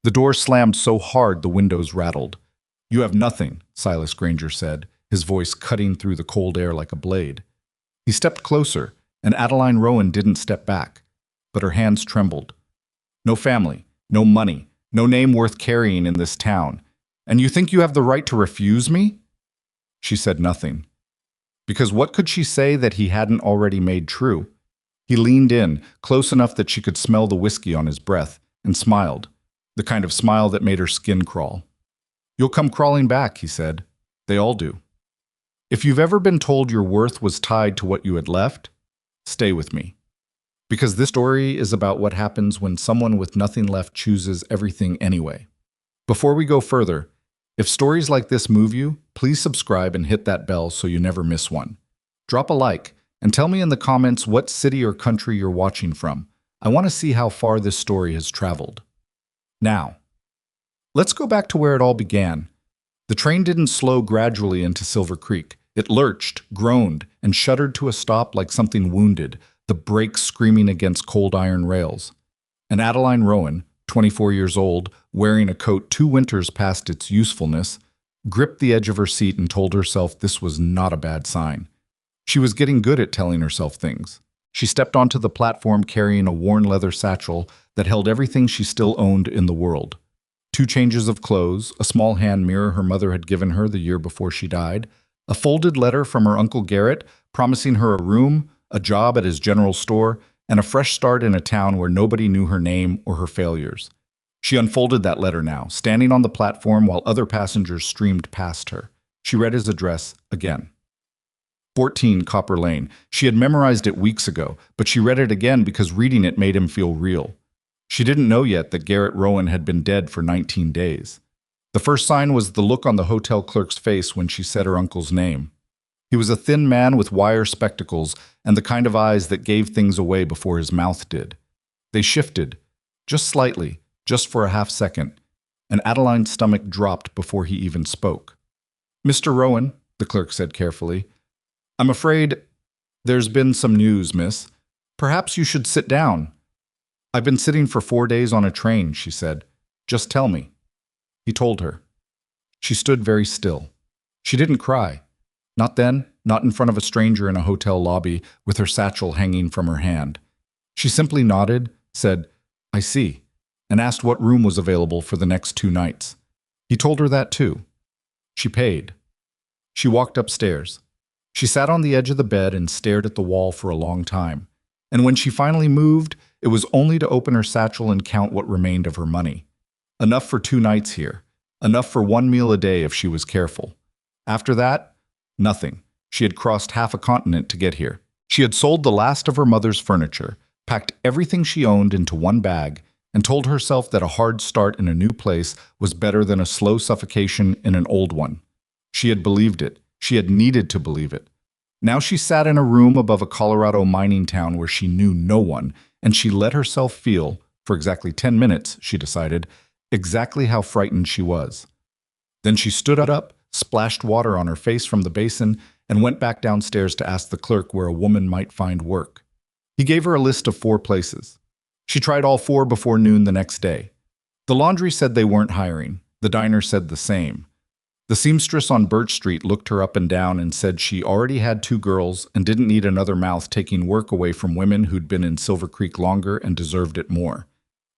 The door slammed so hard the windows rattled. "You have nothing," Silas Granger said, his voice cutting through the cold air like a blade. He stepped closer, and Adeline Rowan didn't step back, but her hands trembled. "No family, no money, no name worth carrying in this town. And you think you have the right to refuse me?" She said nothing. Because what could she say that he hadn't already made true? He leaned in, close enough that she could smell the whiskey on his breath, and smiled, the kind of smile that made her skin crawl. "You'll come crawling back," he said. "They all do. If you've ever been told your worth was tied to what you had left, stay with me. Because this story is about what happens when someone with nothing left chooses everything anyway." Before we go further, if stories like this move you, please subscribe and hit that bell so you never miss one. Drop a like and tell me in the comments what city or country you're watching from. I want to see how far this story has traveled. Now, let's go back to where it all began. The train didn't slow gradually into Silver Creek. It lurched, groaned, and shuddered to a stop like something wounded, the brakes screaming against cold iron rails. And Adeline Rowan, 24 years old, wearing a coat 2 winters past its usefulness, gripped the edge of her seat and told herself this was not a bad sign. She was getting good at telling herself things. She stepped onto the platform carrying a worn leather satchel that held everything she still owned in the world. 2 changes of clothes, a small hand mirror her mother had given her the year before she died, a folded letter from her Uncle Garrett promising her a room, a job at his general store, and a fresh start in a town where nobody knew her name or her failures. She unfolded that letter now, standing on the platform while other passengers streamed past her. She read his address again. 14 Copper Lane. She had memorized it weeks ago, but she read it again because reading it made him feel real. She didn't know yet that Garrett Rowan had been dead for 19 days. The first sign was the look on the hotel clerk's face when she said her uncle's name. He was a thin man with wire spectacles and the kind of eyes that gave things away before his mouth did. They shifted, just slightly, just for a half second, and Adeline's stomach dropped before he even spoke. "Mr. Rowan," the clerk said carefully, "I'm afraid there's been some news, miss. Perhaps you should sit down." "I've been sitting for 4 days on a train," she said. "Just tell me." He told her. She stood very still. She didn't cry. Not then, not in front of a stranger in a hotel lobby with her satchel hanging from her hand. She simply nodded, said, "I see," and asked what room was available for the next 2 nights. He told her that too. She paid. She walked upstairs. She sat on the edge of the bed and stared at the wall for a long time. And when she finally moved, it was only to open her satchel and count what remained of her money. Enough for 2 nights here. Enough for 1 meal a day if she was careful. After that, nothing. She had crossed half a continent to get here. She had sold the last of her mother's furniture, packed everything she owned into 1 bag, and told herself that a hard start in a new place was better than a slow suffocation in an old one. She had believed it. She had needed to believe it. Now she sat in a room above a Colorado mining town where she knew no one, and she let herself feel, for exactly 10 minutes, she decided, exactly how frightened she was. Then she stood up, splashed water on her face from the basin, and went back downstairs to ask the clerk where a woman might find work. He gave her a list of 4 places. She tried all 4 before noon the next day. The laundry said they weren't hiring. The diner said the same. The seamstress on Birch Street looked her up and down and said she already had 2 girls and didn't need another mouth taking work away from women who'd been in Silver Creek longer and deserved it more.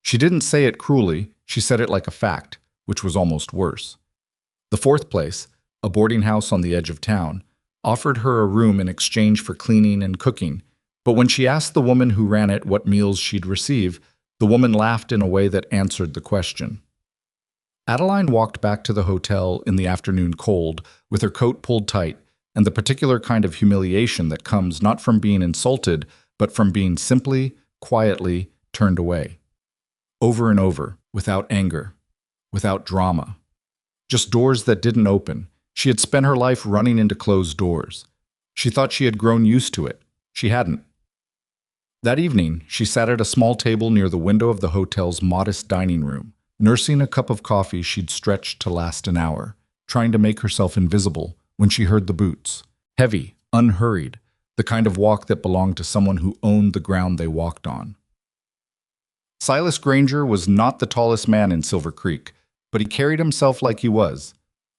She didn't say it cruelly, she said it like a fact, which was almost worse. The 4th place, a boarding house on the edge of town, offered her a room in exchange for cleaning and cooking, but when she asked the woman who ran it what meals she'd receive, the woman laughed in a way that answered the question. Adeline walked back to the hotel in the afternoon cold, with her coat pulled tight, and the particular kind of humiliation that comes not from being insulted, but from being simply, quietly turned away. Over and over, without anger, without drama. Just doors that didn't open. She had spent her life running into closed doors. She thought she had grown used to it. She hadn't. That evening, she sat at a small table near the window of the hotel's modest dining room, nursing a cup of coffee she'd stretched to last an hour, trying to make herself invisible when she heard the boots. Heavy, unhurried, the kind of walk that belonged to someone who owned the ground they walked on. Silas Granger was not the tallest man in Silver Creek, but he carried himself like he was.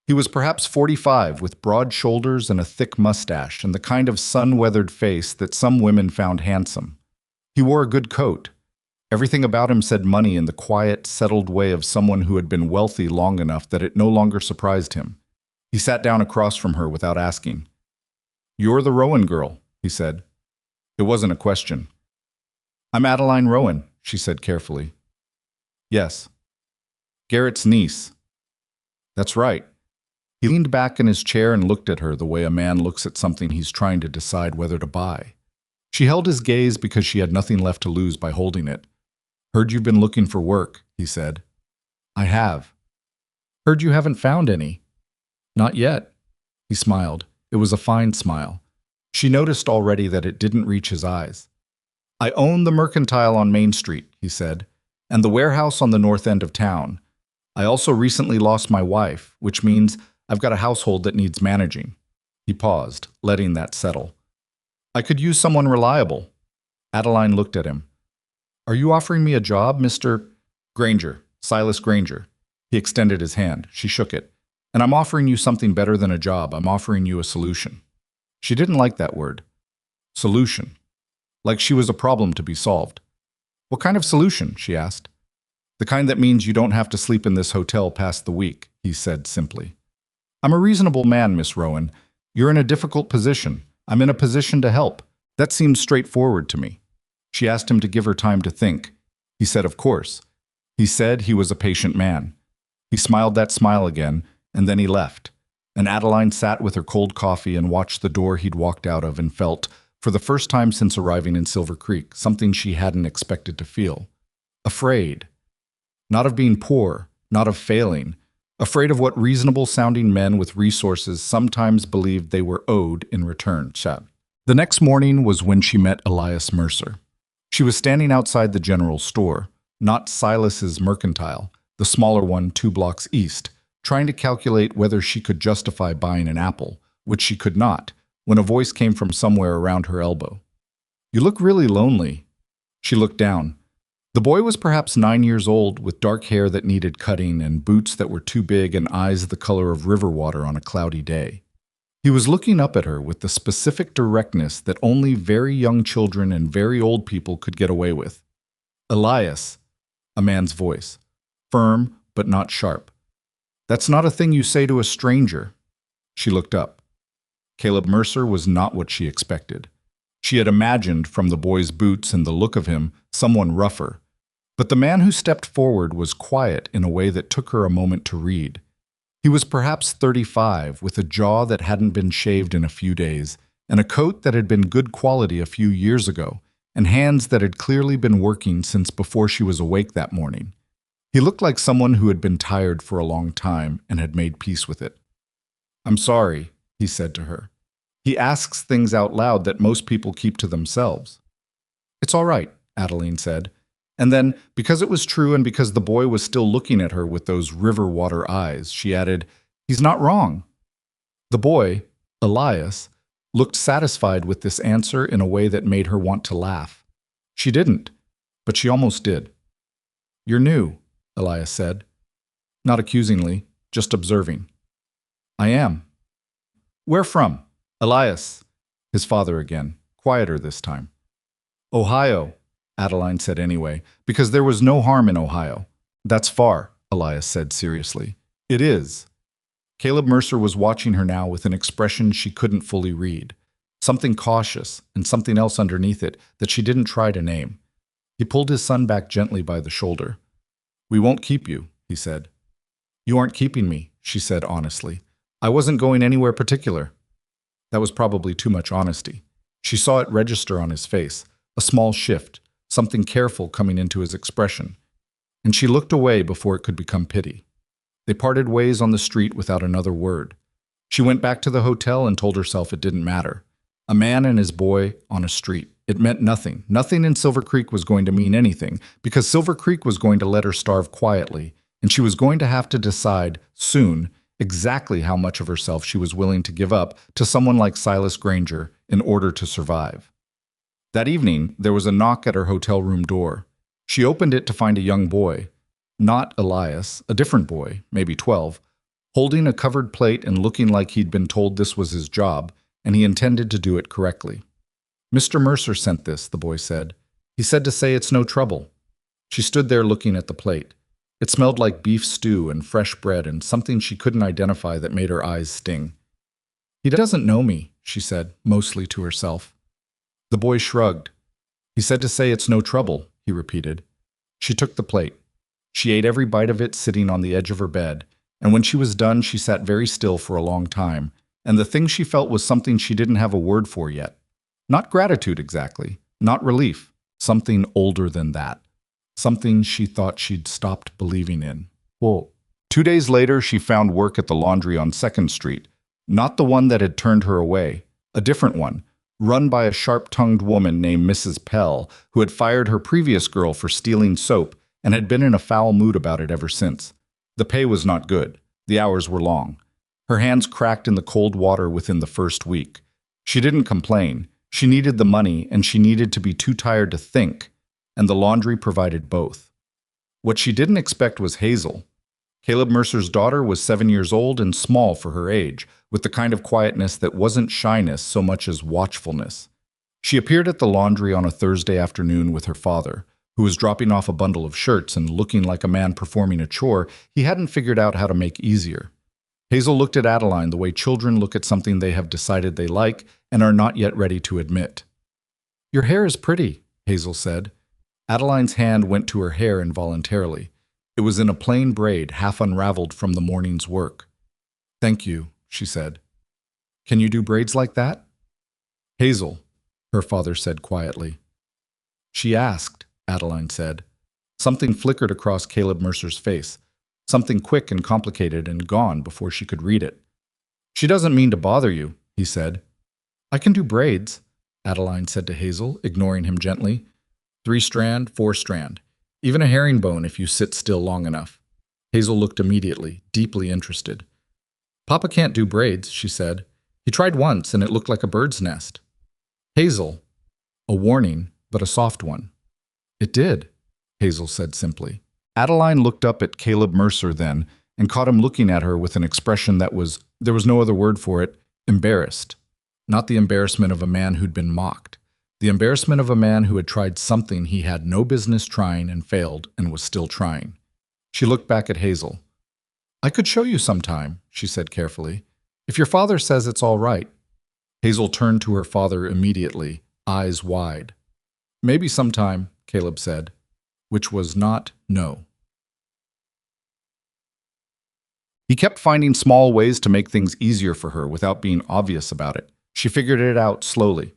He was perhaps 45, with broad shoulders and a thick mustache, and the kind of sun-weathered face that some women found handsome. He wore a good coat. Everything about him said money in the quiet, settled way of someone who had been wealthy long enough that it no longer surprised him. He sat down across from her without asking. "You're the Rowan girl," he said. It wasn't a question. "I'm Adeline Rowan," she said carefully. "Yes." "Garrett's niece." "That's right." He leaned back in his chair and looked at her the way a man looks at something he's trying to decide whether to buy. She held his gaze because she had nothing left to lose by holding it. "Heard you've been looking for work," he said. "I have." "Heard you haven't found any." "Not yet." He smiled. It was a fine smile. She noticed already that it didn't reach his eyes. "I own the Mercantile on Main Street," he said, "and the warehouse on the north end of town. I also recently lost my wife, which means I've got a household that needs managing." He paused, letting that settle. "I could use someone reliable." Adeline looked at him. "Are you offering me a job, Mr. Granger, Silas Granger?" He extended his hand. She shook it. "And I'm offering you something better than a job. I'm offering you a solution." She didn't like that word. Solution. Like she was a problem to be solved. "What kind of solution?" she asked. "The kind that means you don't have to sleep in this hotel past the week," he said simply. "I'm a reasonable man, Miss Rowan. You're in a difficult position. I'm in a position to help. That seems straightforward to me." She asked him to give her time to think. He said, "Of course." He said he was a patient man. He smiled that smile again, and then he left. And Adeline sat with her cold coffee and watched the door he'd walked out of and felt, for the first time since arriving in Silver Creek, something she hadn't expected to feel. Afraid. Not of being poor, not of failing. Afraid of what reasonable-sounding men with resources sometimes believed they were owed in return. The next morning was when she met Elias Mercer. She was standing outside the general store, not Silas's Mercantile, the smaller one 2 blocks east, trying to calculate whether she could justify buying an apple, which she could not, when a voice came from somewhere around her elbow. "You look really lonely." She looked down. The boy was perhaps 9 years old, with dark hair that needed cutting and boots that were too big and eyes the color of river water on a cloudy day. He was looking up at her with the specific directness that only very young children and very old people could get away with. "Elias," a man's voice, firm but not sharp. "That's not a thing you say to a stranger." She looked up. Caleb Mercer was not what she expected. She had imagined, from the boy's boots and the look of him, someone rougher. But the man who stepped forward was quiet in a way that took her a moment to read. He was perhaps 35, with a jaw that hadn't been shaved in a few days, and a coat that had been good quality a few years ago, and hands that had clearly been working since before she was awake that morning. He looked like someone who had been tired for a long time and had made peace with it. "I'm sorry," he said to her. He asks things out loud that most people keep to themselves. "It's all right," Adeline said. And then, because it was true and because the boy was still looking at her with those river water eyes, she added, "He's not wrong." The boy, Elias, looked satisfied with this answer in a way that made her want to laugh. She didn't, but she almost did. "You're new," Elias said. Not accusingly, just observing. "I am." "Where from?" "Elias," his father again, quieter this time. "Ohio," Adeline said anyway, because there was no harm in Ohio. "That's far," Elias said seriously. "It is." Caleb Mercer was watching her now with an expression she couldn't fully read. Something cautious and something else underneath it that she didn't try to name. He pulled his son back gently by the shoulder. "We won't keep you," he said. "You aren't keeping me," she said honestly. "I wasn't going anywhere particular." That was probably too much honesty. She saw it register on his face, a small shift, something careful coming into his expression. And she looked away before it could become pity. They parted ways on the street without another word. She went back to the hotel and told herself it didn't matter. A man and his boy on a street. It meant nothing. Nothing in Silver Creek was going to mean anything, because Silver Creek was going to let her starve quietly, and she was going to have to decide, soon, exactly how much of herself she was willing to give up to someone like Silas Granger in order to survive. That evening, there was a knock at her hotel room door. She opened it to find a young boy, not Elias, a different boy, maybe 12, holding a covered plate and looking like he'd been told this was his job, and he intended to do it correctly. "Mr. Mercer sent this," the boy said. "He said to say it's no trouble." She stood there looking at the plate. It smelled like beef stew and fresh bread and something she couldn't identify that made her eyes sting. "He doesn't know me," she said, mostly to herself. The boy shrugged. "He said to say it's no trouble," he repeated. She took the plate. She ate every bite of it sitting on the edge of her bed, and when she was done she sat very still for a long time, and the thing she felt was something she didn't have a word for yet. Not gratitude exactly, not relief, something older than that. Something she thought she'd stopped believing in. Well, 2 days later she found work at the laundry on 2nd Street, not the one that had turned her away, a different one, run by a sharp-tongued woman named Mrs. Pell, who had fired her previous girl for stealing soap and had been in a foul mood about it ever since. The pay was not good. The hours were long. Her hands cracked in the cold water within the first week. She didn't complain. She needed the money, and she needed to be too tired to think, and the laundry provided both. What she didn't expect was Hazel. Caleb Mercer's daughter was 7 years old and small for her age, with the kind of quietness that wasn't shyness so much as watchfulness. She appeared at the laundry on a Thursday afternoon with her father, who was dropping off a bundle of shirts and looking like a man performing a chore he hadn't figured out how to make easier. Hazel looked at Adeline the way children look at something they have decided they like and are not yet ready to admit. "Your hair is pretty," Hazel said. Adeline's hand went to her hair involuntarily. It was in a plain braid, half unraveled from the morning's work. "Thank you," she said. "Can you do braids like that?" "Hazel," her father said quietly. "She asked," Adeline said. Something flickered across Caleb Mercer's face. Something quick and complicated and gone before she could read it. "She doesn't mean to bother you," he said. "I can do braids," Adeline said to Hazel, ignoring him gently. 3-strand, 4-strand. Even a herringbone if you sit still long enough. Hazel looked immediately, deeply interested. "Papa can't do braids," she said. "He tried once and it looked like a bird's nest." "Hazel." A warning, but a soft one. "It did," Hazel said simply. Adeline looked up at Caleb Mercer then and caught him looking at her with an expression that was, there was no other word for it, embarrassed. Not the embarrassment of a man who'd been mocked. The embarrassment of a man who had tried something he had no business trying and failed and was still trying. She looked back at Hazel. "I could show you sometime," she said carefully. "If your father says it's all right." Hazel turned to her father immediately, eyes wide. "Maybe sometime," Caleb said, which was not no. He kept finding small ways to make things easier for her without being obvious about it. She figured it out slowly.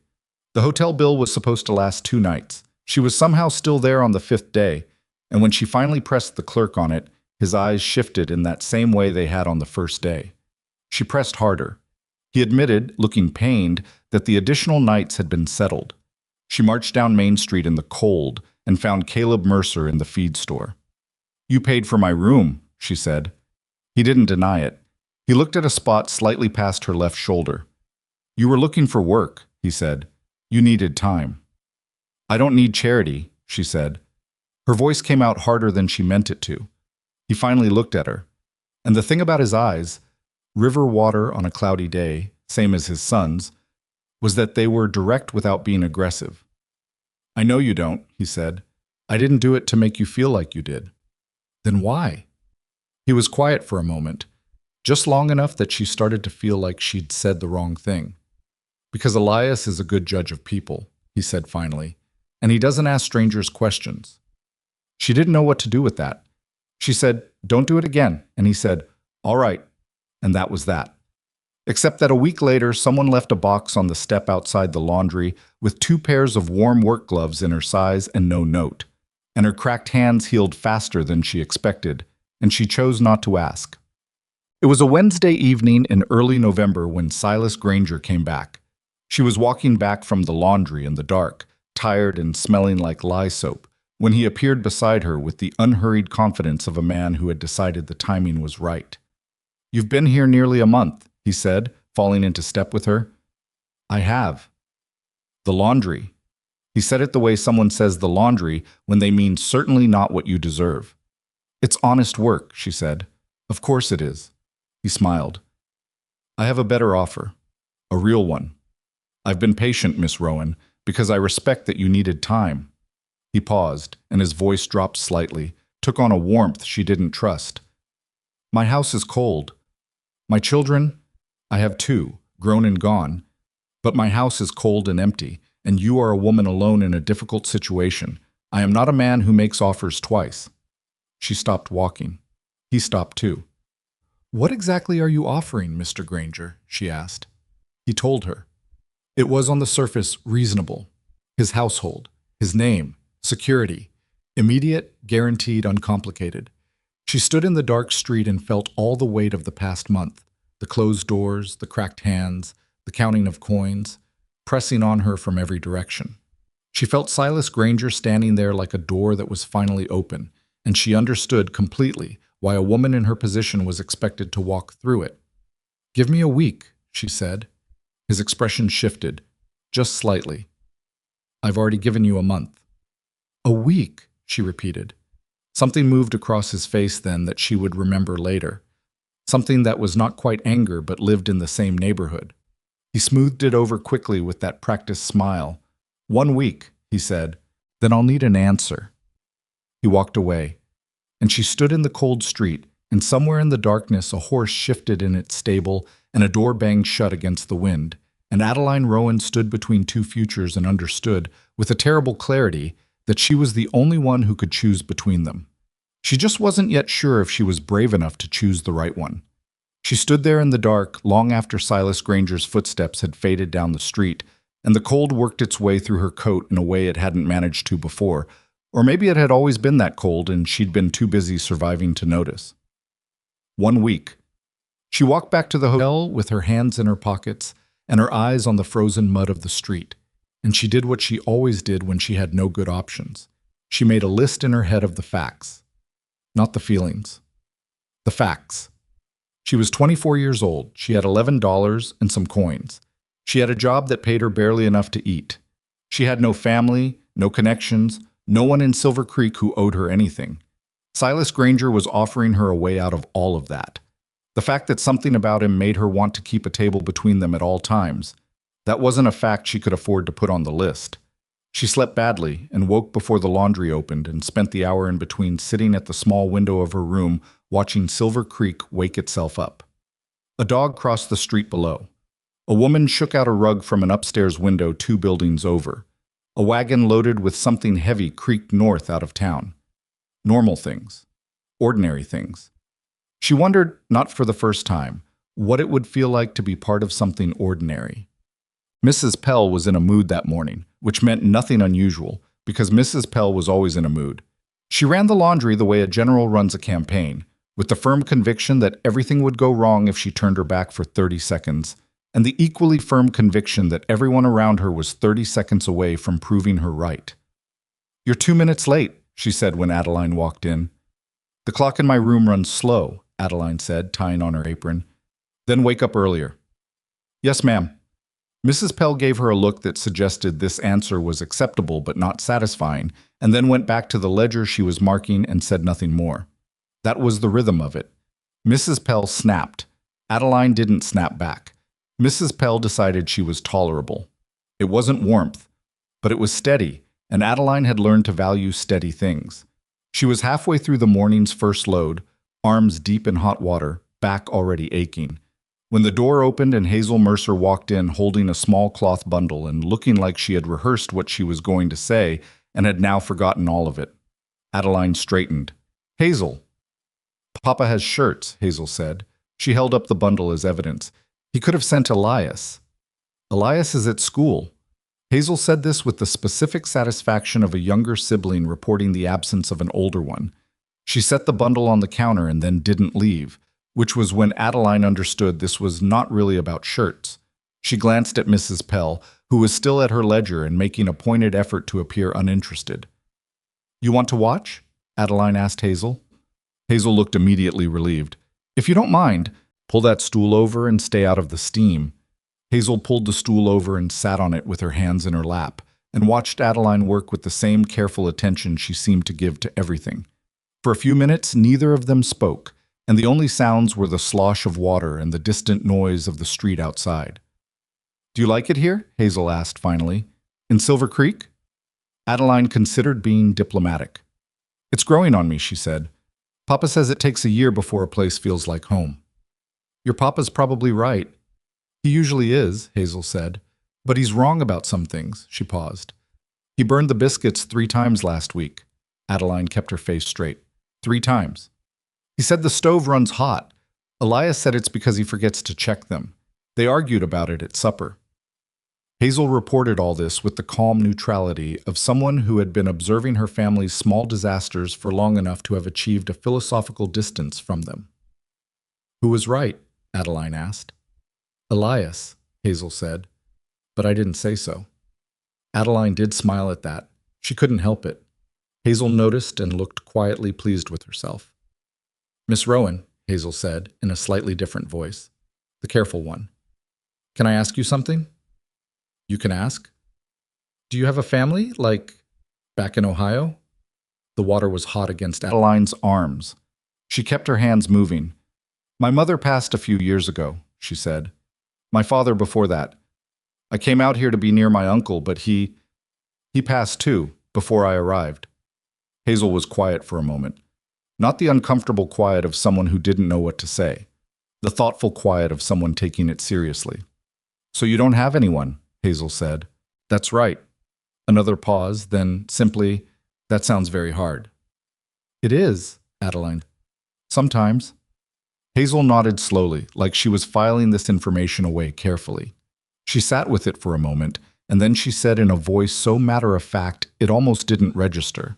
The hotel bill was supposed to last 2 nights. She was somehow still there on the 5th day, and when she finally pressed the clerk on it, his eyes shifted in that same way they had on the first day. She pressed harder. He admitted, looking pained, that the additional nights had been settled. She marched down Main Street in the cold and found Caleb Mercer in the feed store. "You paid for my room," she said. He didn't deny it. He looked at a spot slightly past her left shoulder. "You were looking for work," he said. "You needed time." "I don't need charity," she said. Her voice came out harder than she meant it to. He finally looked at her. And the thing about his eyes, river water on a cloudy day, same as his son's, was that they were direct without being aggressive. "I know you don't," he said. "I didn't do it to make you feel like you did." "Then why?" He was quiet for a moment, just long enough that she started to feel like she'd said the wrong thing. "Because Elias is a good judge of people," he said finally, "and he doesn't ask strangers questions." She didn't know what to do with that. She said, "Don't do it again," and he said, "All right," and that was that. Except that a week later, someone left a box on the step outside the laundry with 2 pairs of warm work gloves in her size and no note, and her cracked hands healed faster than she expected, and she chose not to ask. It was a Wednesday evening in early November when Silas Granger came back. She was walking back from the laundry in the dark, tired and smelling like lye soap, when he appeared beside her with the unhurried confidence of a man who had decided the timing was right. "You've been here nearly a month," he said, falling into step with her. "I have." "The laundry." He said it the way someone says the laundry when they mean certainly not what you deserve. It's honest work, she said. Of course it is. He smiled. I have a better offer. A real one. I've been patient, Miss Rowan, because I respect that you needed time. He paused, and his voice dropped slightly, took on a warmth she didn't trust. My house is cold. My children, I have two, grown and gone. But my house is cold and empty, and you are a woman alone in a difficult situation. I am not a man who makes offers twice. She stopped walking. He stopped too. What exactly are you offering, Mr. Granger? She asked. He told her. It was on the surface reasonable. His household, his name, security, immediate, guaranteed, uncomplicated. She stood in the dark street and felt all the weight of the past month, the closed doors, the cracked hands, the counting of coins, pressing on her from every direction. She felt Silas Granger standing there like a door that was finally open, and she understood completely why a woman in her position was expected to walk through it. Give me a week, she said. His expression shifted, just slightly. I've already given you a month. A week, she repeated. Something moved across his face then that she would remember later. Something that was not quite anger but lived in the same neighborhood. He smoothed it over quickly with that practiced smile. 1 week, he said. Then I'll need an answer. He walked away, and she stood in the cold street, and somewhere in the darkness a horse shifted in its stable and a door banged shut against the wind, and Adeline Rowan stood between two futures and understood, with a terrible clarity, that she was the only one who could choose between them. She just wasn't yet sure if she was brave enough to choose the right one. She stood there in the dark long after Silas Granger's footsteps had faded down the street, and the cold worked its way through her coat in a way it hadn't managed to before, or maybe it had always been that cold and she'd been too busy surviving to notice. 1 week. She walked back to the hotel with her hands in her pockets and her eyes on the frozen mud of the street, and she did what she always did when she had no good options. She made a list in her head of the facts. Not the feelings. The facts. She was 24 years old. She had $11 and some coins. She had a job that paid her barely enough to eat. She had no family, no connections, no one in Silver Creek who owed her anything. Silas Granger was offering her a way out of all of that. The fact that something about him made her want to keep a table between them at all times, that wasn't a fact she could afford to put on the list. She slept badly and woke before the laundry opened and spent the hour in between sitting at the small window of her room watching Silver Creek wake itself up. A dog crossed the street below. A woman shook out a rug from an upstairs window 2 buildings over. A wagon loaded with something heavy creaked north out of town. Normal things. Ordinary things. She wondered, not for the first time, what it would feel like to be part of something ordinary. Mrs. Pell was in a mood that morning, which meant nothing unusual, because Mrs. Pell was always in a mood. She ran the laundry the way a general runs a campaign, with the firm conviction that everything would go wrong if she turned her back for 30 seconds, and the equally firm conviction that everyone around her was 30 seconds away from proving her right. "You're 2 minutes late," she said when Adeline walked in. "The clock in my room runs slow," Adeline said, tying on her apron. "Then wake up earlier." "Yes, ma'am." Mrs. Pell gave her a look that suggested this answer was acceptable but not satisfying, and then went back to the ledger she was marking and said nothing more. That was the rhythm of it. Mrs. Pell snapped. Adeline didn't snap back. Mrs. Pell decided she was tolerable. It wasn't warmth, but it was steady, and Adeline had learned to value steady things. She was halfway through the morning's first load, arms deep in hot water, back already aching, when the door opened and Hazel Mercer walked in holding a small cloth bundle and looking like she had rehearsed what she was going to say and had now forgotten all of it. Adeline straightened. "Hazel." "Papa has shirts," Hazel said. She held up the bundle as evidence. "He could have sent Elias." "Elias is at school." Hazel said this with the specific satisfaction of a younger sibling reporting the absence of an older one. She set the bundle on the counter and then didn't leave, which was when Adeline understood this was not really about shirts. She glanced at Mrs. Pell, who was still at her ledger and making a pointed effort to appear uninterested. "You want to watch?" Adeline asked Hazel. Hazel looked immediately relieved. "If you don't mind, pull that stool over and stay out of the steam." Hazel pulled the stool over and sat on it with her hands in her lap, and watched Adeline work with the same careful attention she seemed to give to everything. For a few minutes, neither of them spoke, and the only sounds were the slosh of water and the distant noise of the street outside. "Do you like it here?" Hazel asked finally. "In Silver Creek?" Adeline considered being diplomatic. "It's growing on me," she said. "Papa says it takes a year before a place feels like home." "Your papa's probably right." "He usually is," Hazel said. "But he's wrong about some things." She paused. "He burned the biscuits 3 times last week." Adeline kept her face straight. 3 times. "He said the stove runs hot. Elias said it's because he forgets to check them. They argued about it at supper." Hazel reported all this with the calm neutrality of someone who had been observing her family's small disasters for long enough to have achieved a philosophical distance from them. "Who was right?" Adeline asked. "Elias," Hazel said. "But I didn't say so." Adeline did smile at that. She couldn't help it. Hazel noticed and looked quietly pleased with herself. "Miss Rowan," Hazel said in a slightly different voice, the careful one. "Can I ask you something?" "You can ask." "Do you have a family, like back in Ohio?" The water was hot against Adeline's arms. She kept her hands moving. "My mother passed a few years ago," she said. "My father before that. I came out here to be near my uncle, but he passed too, before I arrived." Hazel was quiet for a moment. Not the uncomfortable quiet of someone who didn't know what to say. The thoughtful quiet of someone taking it seriously. "So you don't have anyone?" Hazel said. "That's right." Another pause, then simply, "That sounds very hard." "It is," Adeline. "Sometimes." Hazel nodded slowly, like she was filing this information away carefully. She sat with it for a moment, and then she said in a voice so matter-of-fact it almost didn't register.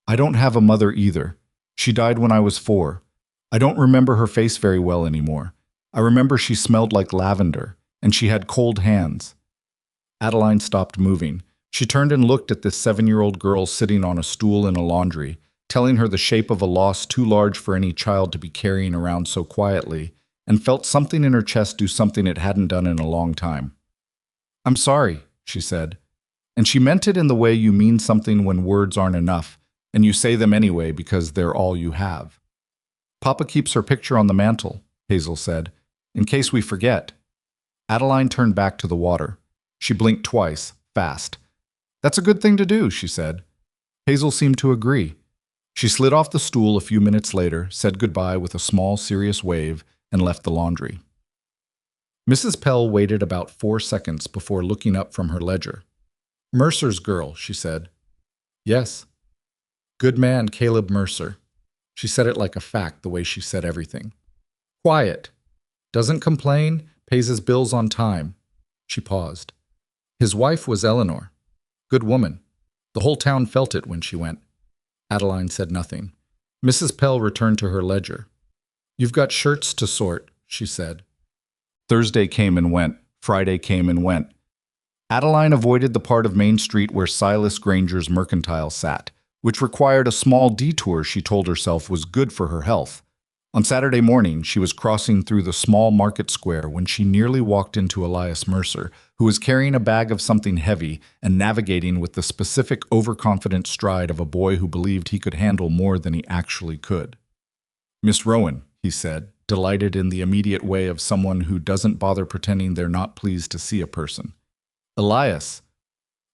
"I don't have a mother either. She died when I was 4. I don't remember her face very well anymore. I remember she smelled like lavender, and she had cold hands." Adeline stopped moving. She turned and looked at this 7-year-old girl sitting on a stool in a laundry, telling her the shape of a loss too large for any child to be carrying around so quietly, and felt something in her chest do something it hadn't done in a long time. "I'm sorry," she said. And she meant it in the way you mean something when words aren't enough, and you say them anyway because they're all you have. "Papa keeps her picture on the mantel," Hazel said, "in case we forget." Adeline turned back to the water. She blinked twice, fast. "That's a good thing to do," she said. Hazel seemed to agree. She slid off the stool a few minutes later, said goodbye with a small, serious wave, and left the laundry. Mrs. Pell waited about 4 seconds before looking up from her ledger. "Mercer's girl," she said. "Yes." "Good man, Caleb Mercer." She said it like a fact, the way she said everything. "Quiet. Doesn't complain, pays his bills on time." She paused. "His wife was Eleanor. Good woman. The whole town felt it when she went." Adeline said nothing. Mrs. Pell returned to her ledger. "You've got shirts to sort," she said. Thursday came and went. Friday came and went. Adeline avoided the part of Main Street where Silas Granger's mercantile sat, which required a small detour she told herself was good for her health. On Saturday morning, she was crossing through the small market square when she nearly walked into Elias Mercer, who was carrying a bag of something heavy and navigating with the specific overconfident stride of a boy who believed he could handle more than he actually could. "Miss Rowan," he said, delighted in the immediate way of someone who doesn't bother pretending they're not pleased to see a person. "Elias,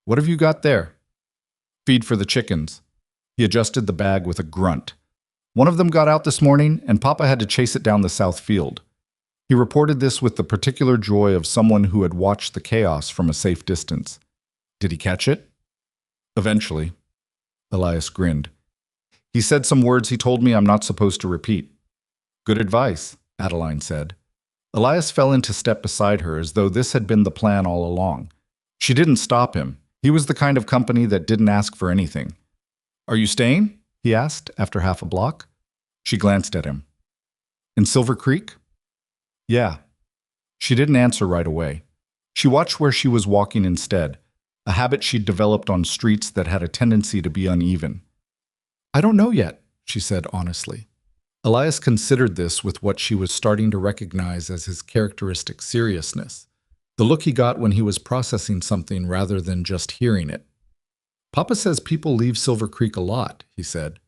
what have you got there?" "Feed for the chickens." He adjusted the bag with a grunt. "One of them got out this morning, and Papa had to chase it down the south field." He reported this with the particular joy of someone who had watched the chaos from a safe distance. "Did he catch it?" "Eventually." Elias grinned. "He said some words he told me I'm not supposed to repeat." "Good advice," Adeline said. Elias fell into step beside her as though this had been the plan all along. She didn't stop him. He was the kind of company that didn't ask for anything. "Are you staying?" he asked after half a block. She glanced at him. "In Silver Creek?" "Yeah." She didn't answer right away. She watched where she was walking instead, a habit she'd developed on streets that had a tendency to be uneven. "I don't know yet," she said honestly. Elias considered this with what she was starting to recognize as his characteristic seriousness, the look he got when he was processing something rather than just hearing it. Papa says people leave Silver Creek a lot, he said.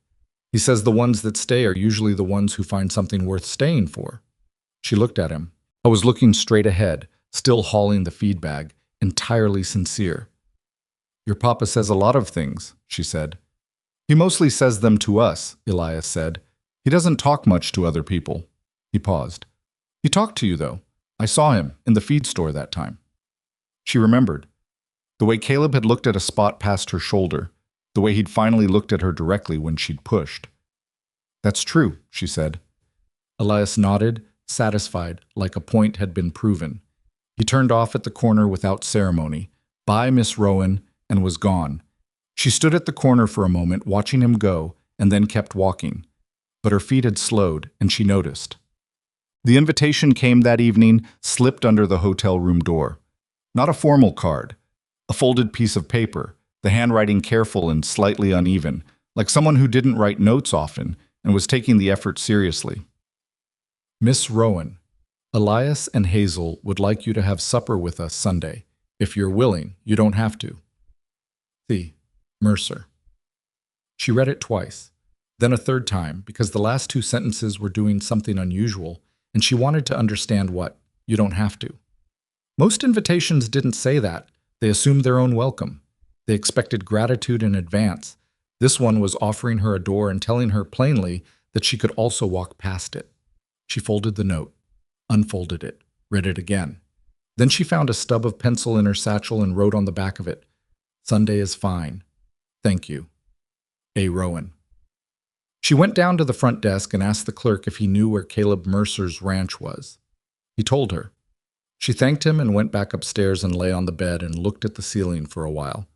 He says the ones that stay are usually the ones who find something worth staying for. She looked at him. I was looking straight ahead, still hauling the feed bag, entirely sincere. Your papa says a lot of things, she said. He mostly says them to us, Elias said. He doesn't talk much to other people. He paused. He talked to you, though. I saw him in the feed store that time. She remembered. The way Caleb had looked at a spot past her shoulder, the way he'd finally looked at her directly when she'd pushed. That's true, she said. Elias nodded, satisfied, like a point had been proven. He turned off at the corner without ceremony, by Miss Rowan, and was gone. She stood at the corner for a moment, watching him go, and then kept walking. But her feet had slowed, and she noticed. The invitation came that evening, slipped under the hotel room door. Not a formal card. A folded piece of paper, the handwriting careful and slightly uneven, like someone who didn't write notes often and was taking the effort seriously. Miss Rowan, Elias and Hazel would like you to have supper with us Sunday. If you're willing, you don't have to. The Mercer. She read it twice, then a third time, because the last two sentences were doing something unusual, and she wanted to understand what. You don't have to. Most invitations didn't say that. They assumed their own welcome. They expected gratitude in advance. This one was offering her a door and telling her plainly that she could also walk past it. She folded the note, unfolded it, read it again. Then she found a stub of pencil in her satchel and wrote on the back of it, Sunday is fine. Thank you. A. Rowan. She went down to the front desk and asked the clerk if he knew where Caleb Mercer's ranch was. He told her. She thanked him and went back upstairs and lay on the bed and looked at the ceiling for a while.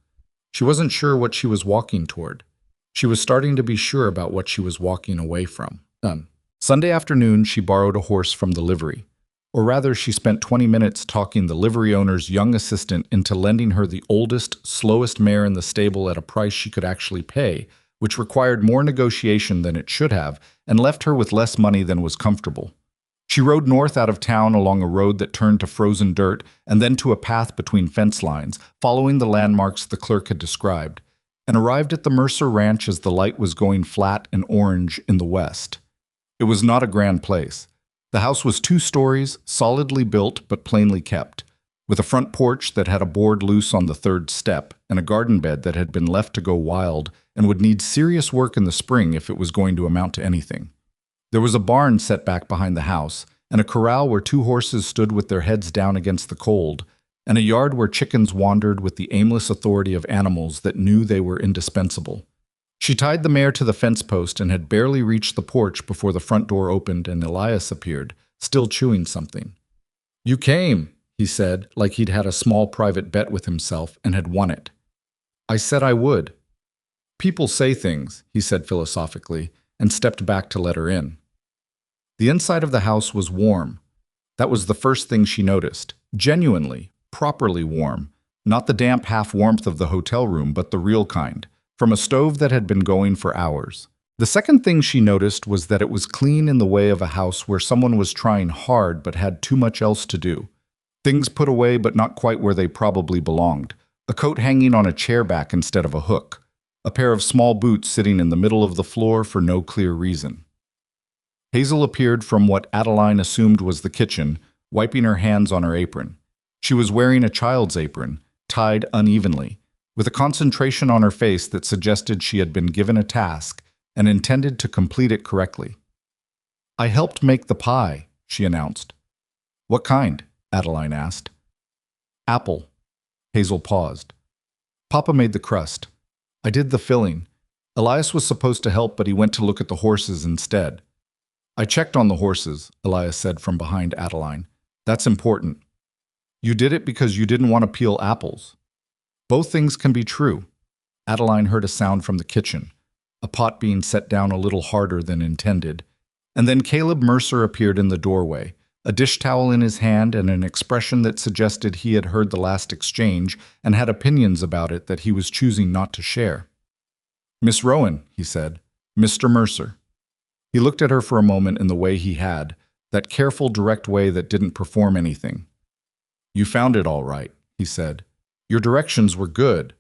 She wasn't sure what she was walking toward. She was starting to be sure about what she was walking away from. Sunday afternoon, she borrowed a horse from the livery. Or rather, she spent 20 minutes talking the livery owner's young assistant into lending her the oldest, slowest mare in the stable at a price she could actually pay, which required more negotiation than it should have, and left her with less money than was comfortable. She rode north out of town along a road that turned to frozen dirt and then to a path between fence lines, following the landmarks the clerk had described, and arrived at the Mercer Ranch as the light was going flat and orange in the west. It was not a grand place. The house was 2 stories, solidly built but plainly kept, with a front porch that had a board loose on the 3rd step and a garden bed that had been left to go wild and would need serious work in the spring if it was going to amount to anything. There was a barn set back behind the house, and a corral where 2 horses stood with their heads down against the cold, and a yard where chickens wandered with the aimless authority of animals that knew they were indispensable. She tied the mare to the fence post and had barely reached the porch before the front door opened and Elias appeared, still chewing something. You came, he said, like he'd had a small private bet with himself and had won it. I said I would. People say things, he said philosophically, and stepped back to let her in. The inside of the house was warm. That was the first thing she noticed. Genuinely, properly warm. Not the damp half-warmth of the hotel room, but the real kind, from a stove that had been going for hours. The second thing she noticed was that it was clean in the way of a house where someone was trying hard but had too much else to do. Things put away but not quite where they probably belonged. A coat hanging on a chair back instead of a hook. A pair of small boots sitting in the middle of the floor for no clear reason. Hazel appeared from what Adeline assumed was the kitchen, wiping her hands on her apron. She was wearing a child's apron, tied unevenly, with a concentration on her face that suggested she had been given a task and intended to complete it correctly. I helped make the pie, she announced. What kind? Adeline asked. Apple. Hazel paused. Papa made the crust. I did the filling. Elias was supposed to help, but he went to look at the horses instead. I checked on the horses, Elias said from behind Adeline. That's important. You did it because you didn't want to peel apples. Both things can be true. Adeline heard a sound from the kitchen, a pot being set down a little harder than intended. And then Caleb Mercer appeared in the doorway, a dish towel in his hand and an expression that suggested he had heard the last exchange and had opinions about it that he was choosing not to share. Miss Rowan, he said. Mr. Mercer. He looked at her for a moment in the way he had, that careful, direct way that didn't perform anything. You found it all right, he said. Your directions were good.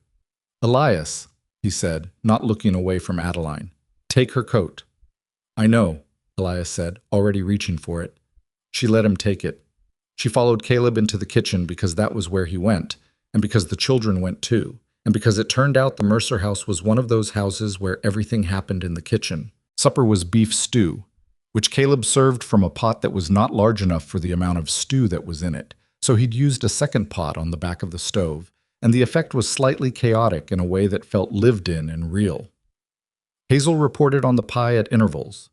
Elias, he said, not looking away from Adeline. Take her coat. I know, Elias said, already reaching for it. She let him take it. She followed Caleb into the kitchen because that was where he went, and because the children went too, and because it turned out the Mercer house was one of those houses where everything happened in the kitchen. Supper was beef stew, which Caleb served from a pot that was not large enough for the amount of stew that was in it, so he'd used a second pot on the back of the stove, and the effect was slightly chaotic in a way that felt lived in and real. Hazel reported on the pie at intervals.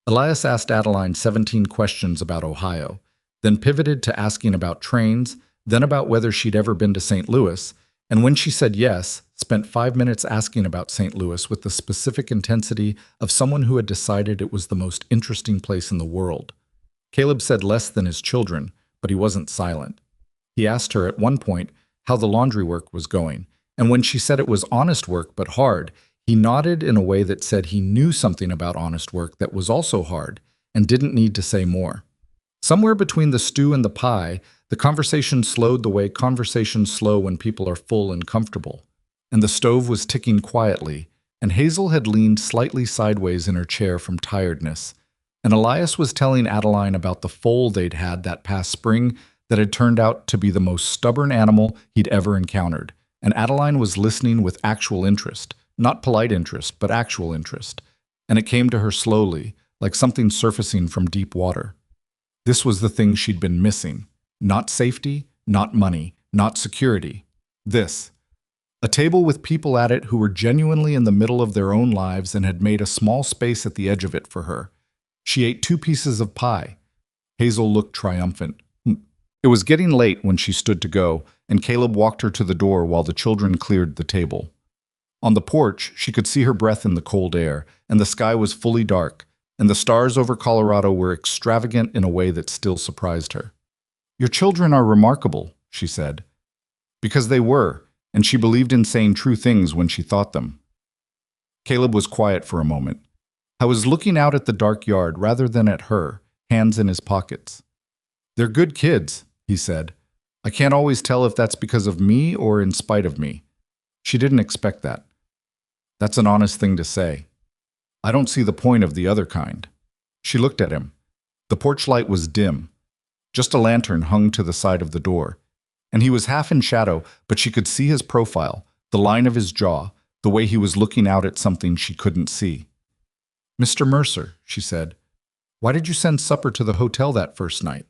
Elias asked Adeline 17 questions about Ohio, then pivoted to asking about trains, then about whether she'd ever been to St. Louis, and when she said yes, spent 5 minutes asking about St. Louis with the specific intensity of someone who had decided it was the most interesting place in the world. Caleb said less than his children, but he wasn't silent. He asked her at one point how the laundry work was going, and when she said it was honest work but hard, he nodded in a way that said he knew something about honest work that was also hard and didn't need to say more. Somewhere between the stew and the pie, the conversation slowed the way conversations slow when people are full and comfortable, and the stove was ticking quietly, and Hazel had leaned slightly sideways in her chair from tiredness, and Elias was telling Adeline about the foal they'd had that past spring that had turned out to be the most stubborn animal he'd ever encountered, and Adeline was listening with actual interest, not polite interest, but actual interest, and it came to her slowly, like something surfacing from deep water. This was the thing she'd been missing. Not safety, not money, not security. This. A table with people at it who were genuinely in the middle of their own lives and had made a small space at the edge of it for her. She ate 2 pieces of pie. Hazel looked triumphant. It was getting late when she stood to go, and Caleb walked her to the door while the children cleared the table. On the porch, she could see her breath in the cold air, and the sky was fully dark, and the stars over Colorado were extravagant in a way that still surprised her. Your children are remarkable, she said. Because they were, and she believed in saying true things when she thought them. Caleb was quiet for a moment. I was looking out at the dark yard rather than at her, hands in his pockets. They're good kids, he said. I can't always tell if that's because of me or in spite of me. She didn't expect that. That's an honest thing to say. I don't see the point of the other kind. She looked at him. The porch light was dim. Just a lantern hung to the side of the door. And he was half in shadow, but she could see his profile, the line of his jaw, the way he was looking out at something she couldn't see. Mr. Mercer, she said, why did you send supper to the hotel that first night?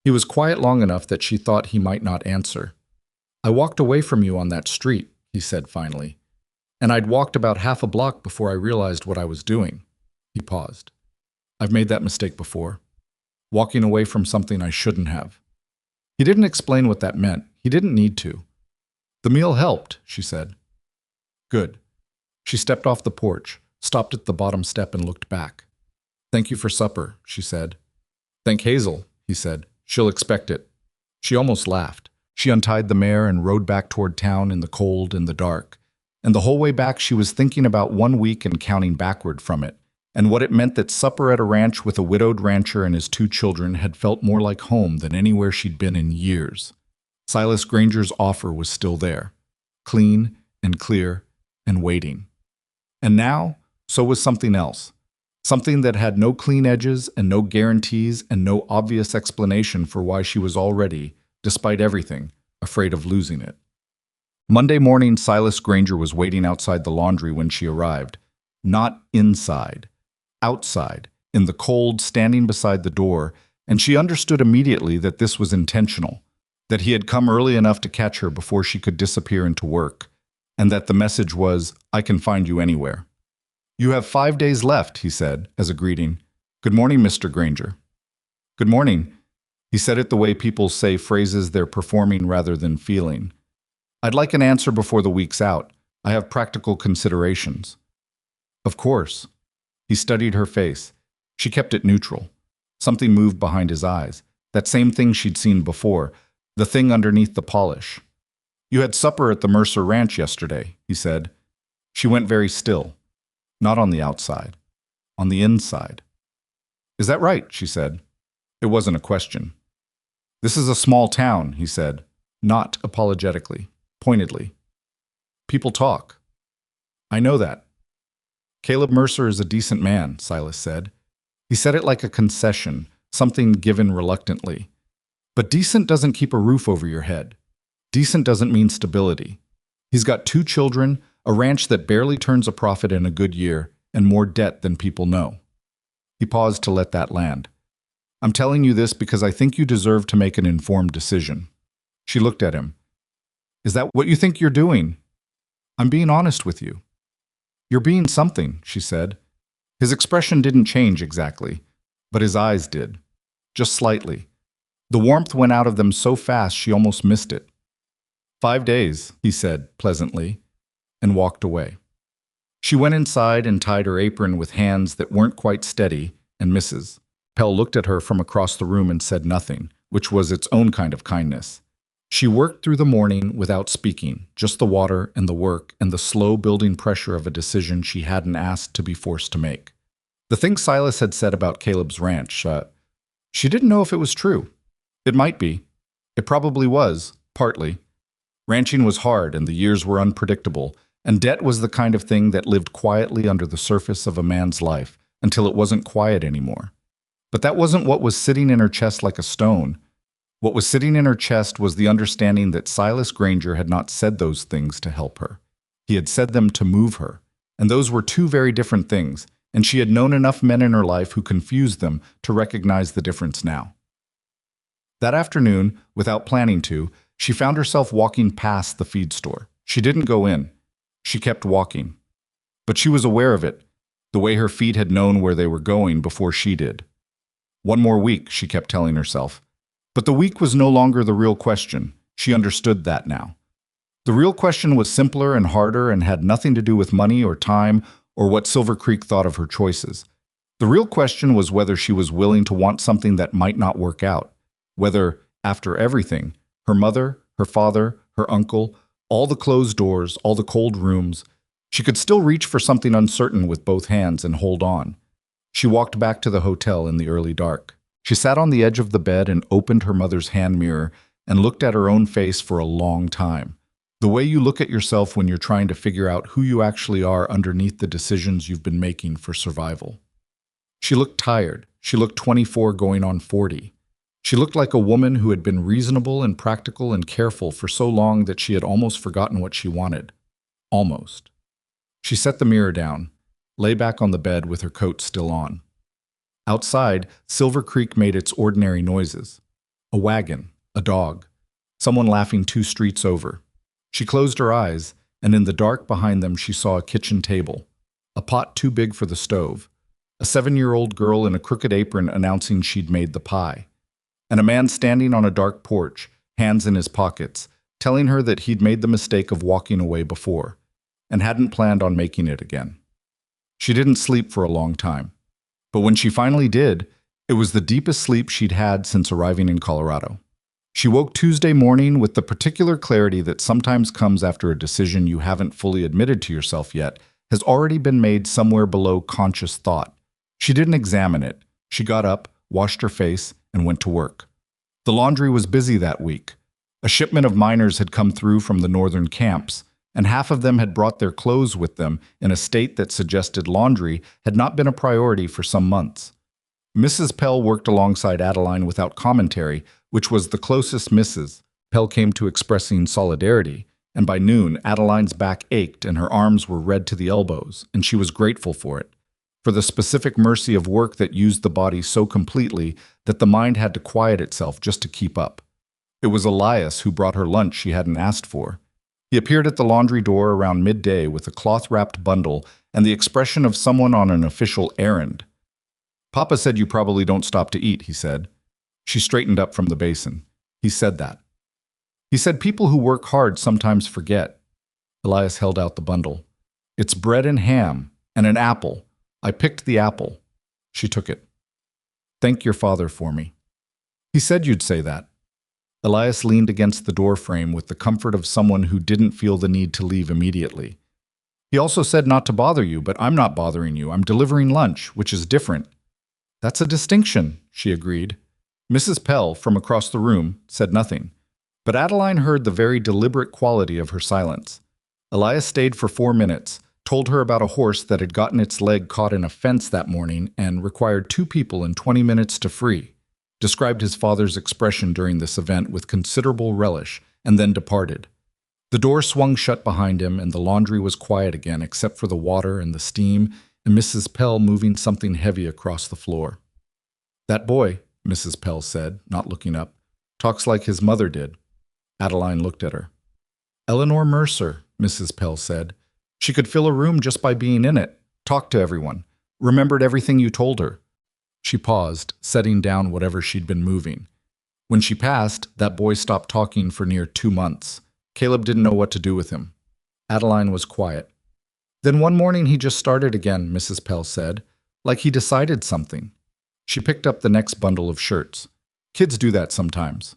He was quiet long enough that she thought he might not answer. I walked away from you on that street, he said finally. And I'd walked about half a block before I realized what I was doing. He paused. I've made that mistake before. Walking away from something I shouldn't have. He didn't explain what that meant. He didn't need to. The meal helped, she said. Good. She stepped off the porch, stopped at the bottom step and looked back. Thank you for supper, she said. Thank Hazel, he said. She'll expect it. She almost laughed. She untied the mare and rode back toward town in the cold and the dark. And the whole way back she was thinking about 1 week and counting backward from it, and what it meant that supper at a ranch with a widowed rancher and his 2 children had felt more like home than anywhere she'd been in years. Silas Granger's offer was still there, clean and clear and waiting. And now, so was something else. Something that had no clean edges and no guarantees and no obvious explanation for why she was already, despite everything, afraid of losing it. Monday morning, Silas Granger was waiting outside the laundry when she arrived. Not inside. Outside, in the cold, standing beside the door, and she understood immediately that this was intentional, that he had come early enough to catch her before she could disappear into work, and that the message was, I can find you anywhere. You have 5 days left, he said, as a greeting. Good morning, Mr. Granger. Good morning. He said it the way people say phrases they're performing rather than feeling. I'd like an answer before the week's out. I have practical considerations. Of course. He studied her face. She kept it neutral. Something moved behind his eyes. That same thing she'd seen before, the thing underneath the polish. You had supper at the Mercer Ranch yesterday, he said. She went very still. Not on the outside. On the inside. Is that right? She said. It wasn't a question. This is a small town, he said, not apologetically, pointedly. People talk. I know that. Caleb Mercer is a decent man, Silas said. He said it like a concession, something given reluctantly. But decent doesn't keep a roof over your head. Decent doesn't mean stability. He's got 2 children, a ranch that barely turns a profit in a good year, and more debt than people know. He paused to let that land. I'm telling you this because I think you deserve to make an informed decision. She looked at him. Is that what you think you're doing? I'm being honest with you. You're being something, she said. His expression didn't change exactly, but his eyes did. Just slightly. The warmth went out of them so fast she almost missed it. 5 days, he said pleasantly, and walked away. She went inside and tied her apron with hands that weren't quite steady, and Mrs. Pell looked at her from across the room and said nothing, which was its own kind of kindness. She worked through the morning without speaking, just the water and the work and the slow building pressure of a decision she hadn't asked to be forced to make. The thing Silas had said about Caleb's ranch, she didn't know if it was true. It might be. It probably was, partly. Ranching was hard and the years were unpredictable, and debt was the kind of thing that lived quietly under the surface of a man's life until it wasn't quiet anymore. But that wasn't what was sitting in her chest like a stone. What was sitting in her chest was the understanding that Silas Granger had not said those things to help her. He had said them to move her, and those were 2 very different things, and she had known enough men in her life who confused them to recognize the difference now. That afternoon, without planning to, she found herself walking past the feed store. She didn't go in. She kept walking. But she was aware of it, the way her feet had known where they were going before she did. 1 more week, she kept telling herself. But the week was no longer the real question. She understood that now. The real question was simpler and harder and had nothing to do with money or time or what Silver Creek thought of her choices. The real question was whether she was willing to want something that might not work out. Whether, after everything, her mother, her father, her uncle, all the closed doors, all the cold rooms, she could still reach for something uncertain with both hands and hold on. She walked back to the hotel in the early dark. She sat on the edge of the bed and opened her mother's hand mirror and looked at her own face for a long time. The way you look at yourself when you're trying to figure out who you actually are underneath the decisions you've been making for survival. She looked tired. She looked 24 going on 40. She looked like a woman who had been reasonable and practical and careful for so long that she had almost forgotten what she wanted. Almost. She set the mirror down, lay back on the bed with her coat still on. Outside, Silver Creek made its ordinary noises. A wagon, a dog, someone laughing 2 streets over. She closed her eyes, and in the dark behind them she saw a kitchen table, a pot too big for the stove, a 7-year-old girl in a crooked apron announcing she'd made the pie, and a man standing on a dark porch, hands in his pockets, telling her that he'd made the mistake of walking away before, and hadn't planned on making it again. She didn't sleep for a long time. But when she finally did, it was the deepest sleep she'd had since arriving in Colorado. She woke Tuesday morning with the particular clarity that sometimes comes after a decision you haven't fully admitted to yourself yet has already been made somewhere below conscious thought. She didn't examine it. She got up, washed her face, and went to work. The laundry was busy that week. A shipment of miners had come through from the northern camps, and half of them had brought their clothes with them in a state that suggested laundry had not been a priority for some months. Mrs. Pell worked alongside Adeline without commentary, which was the closest Mrs. Pell came to expressing solidarity, and by noon Adeline's back ached and her arms were red to the elbows, and she was grateful for it, for the specific mercy of work that used the body so completely that the mind had to quiet itself just to keep up. It was Elias who brought her lunch she hadn't asked for. He appeared at the laundry door around midday with a cloth-wrapped bundle and the expression of someone on an official errand. "Papa said you probably don't stop to eat," he said. She straightened up from the basin. He said that. He said people who work hard sometimes forget. Elias held out the bundle. "It's bread and ham, and an apple. I picked the apple." She took it. "Thank your father for me." "He said you'd say that." Elias leaned against the door frame with the comfort of someone who didn't feel the need to leave immediately. "He also said not to bother you, but I'm not bothering you. I'm delivering lunch, which is different." "That's a distinction," she agreed. Mrs. Pell, from across the room, said nothing, but Adeline heard the very deliberate quality of her silence. Elias stayed for 4 minutes, told her about a horse that had gotten its leg caught in a fence that morning and required 2 people in 20 minutes to free, described his father's expression during this event with considerable relish, and then departed. The door swung shut behind him, and the laundry was quiet again except for the water and the steam and Mrs. Pell moving something heavy across the floor. "That boy," Mrs. Pell said, not looking up, "talks like his mother did." Adeline looked at her. "Eleanor Mercer," Mrs. Pell said. "She could fill a room just by being in it, talked to everyone, remembered everything you told her." She paused, setting down whatever she'd been moving. When she passed, that boy stopped talking for near 2 months. Caleb didn't know what to do with him. Adeline was quiet. "Then one morning he just started again," Mrs. Pell said, "like he decided something." She picked up the next bundle of shirts. "Kids do that sometimes.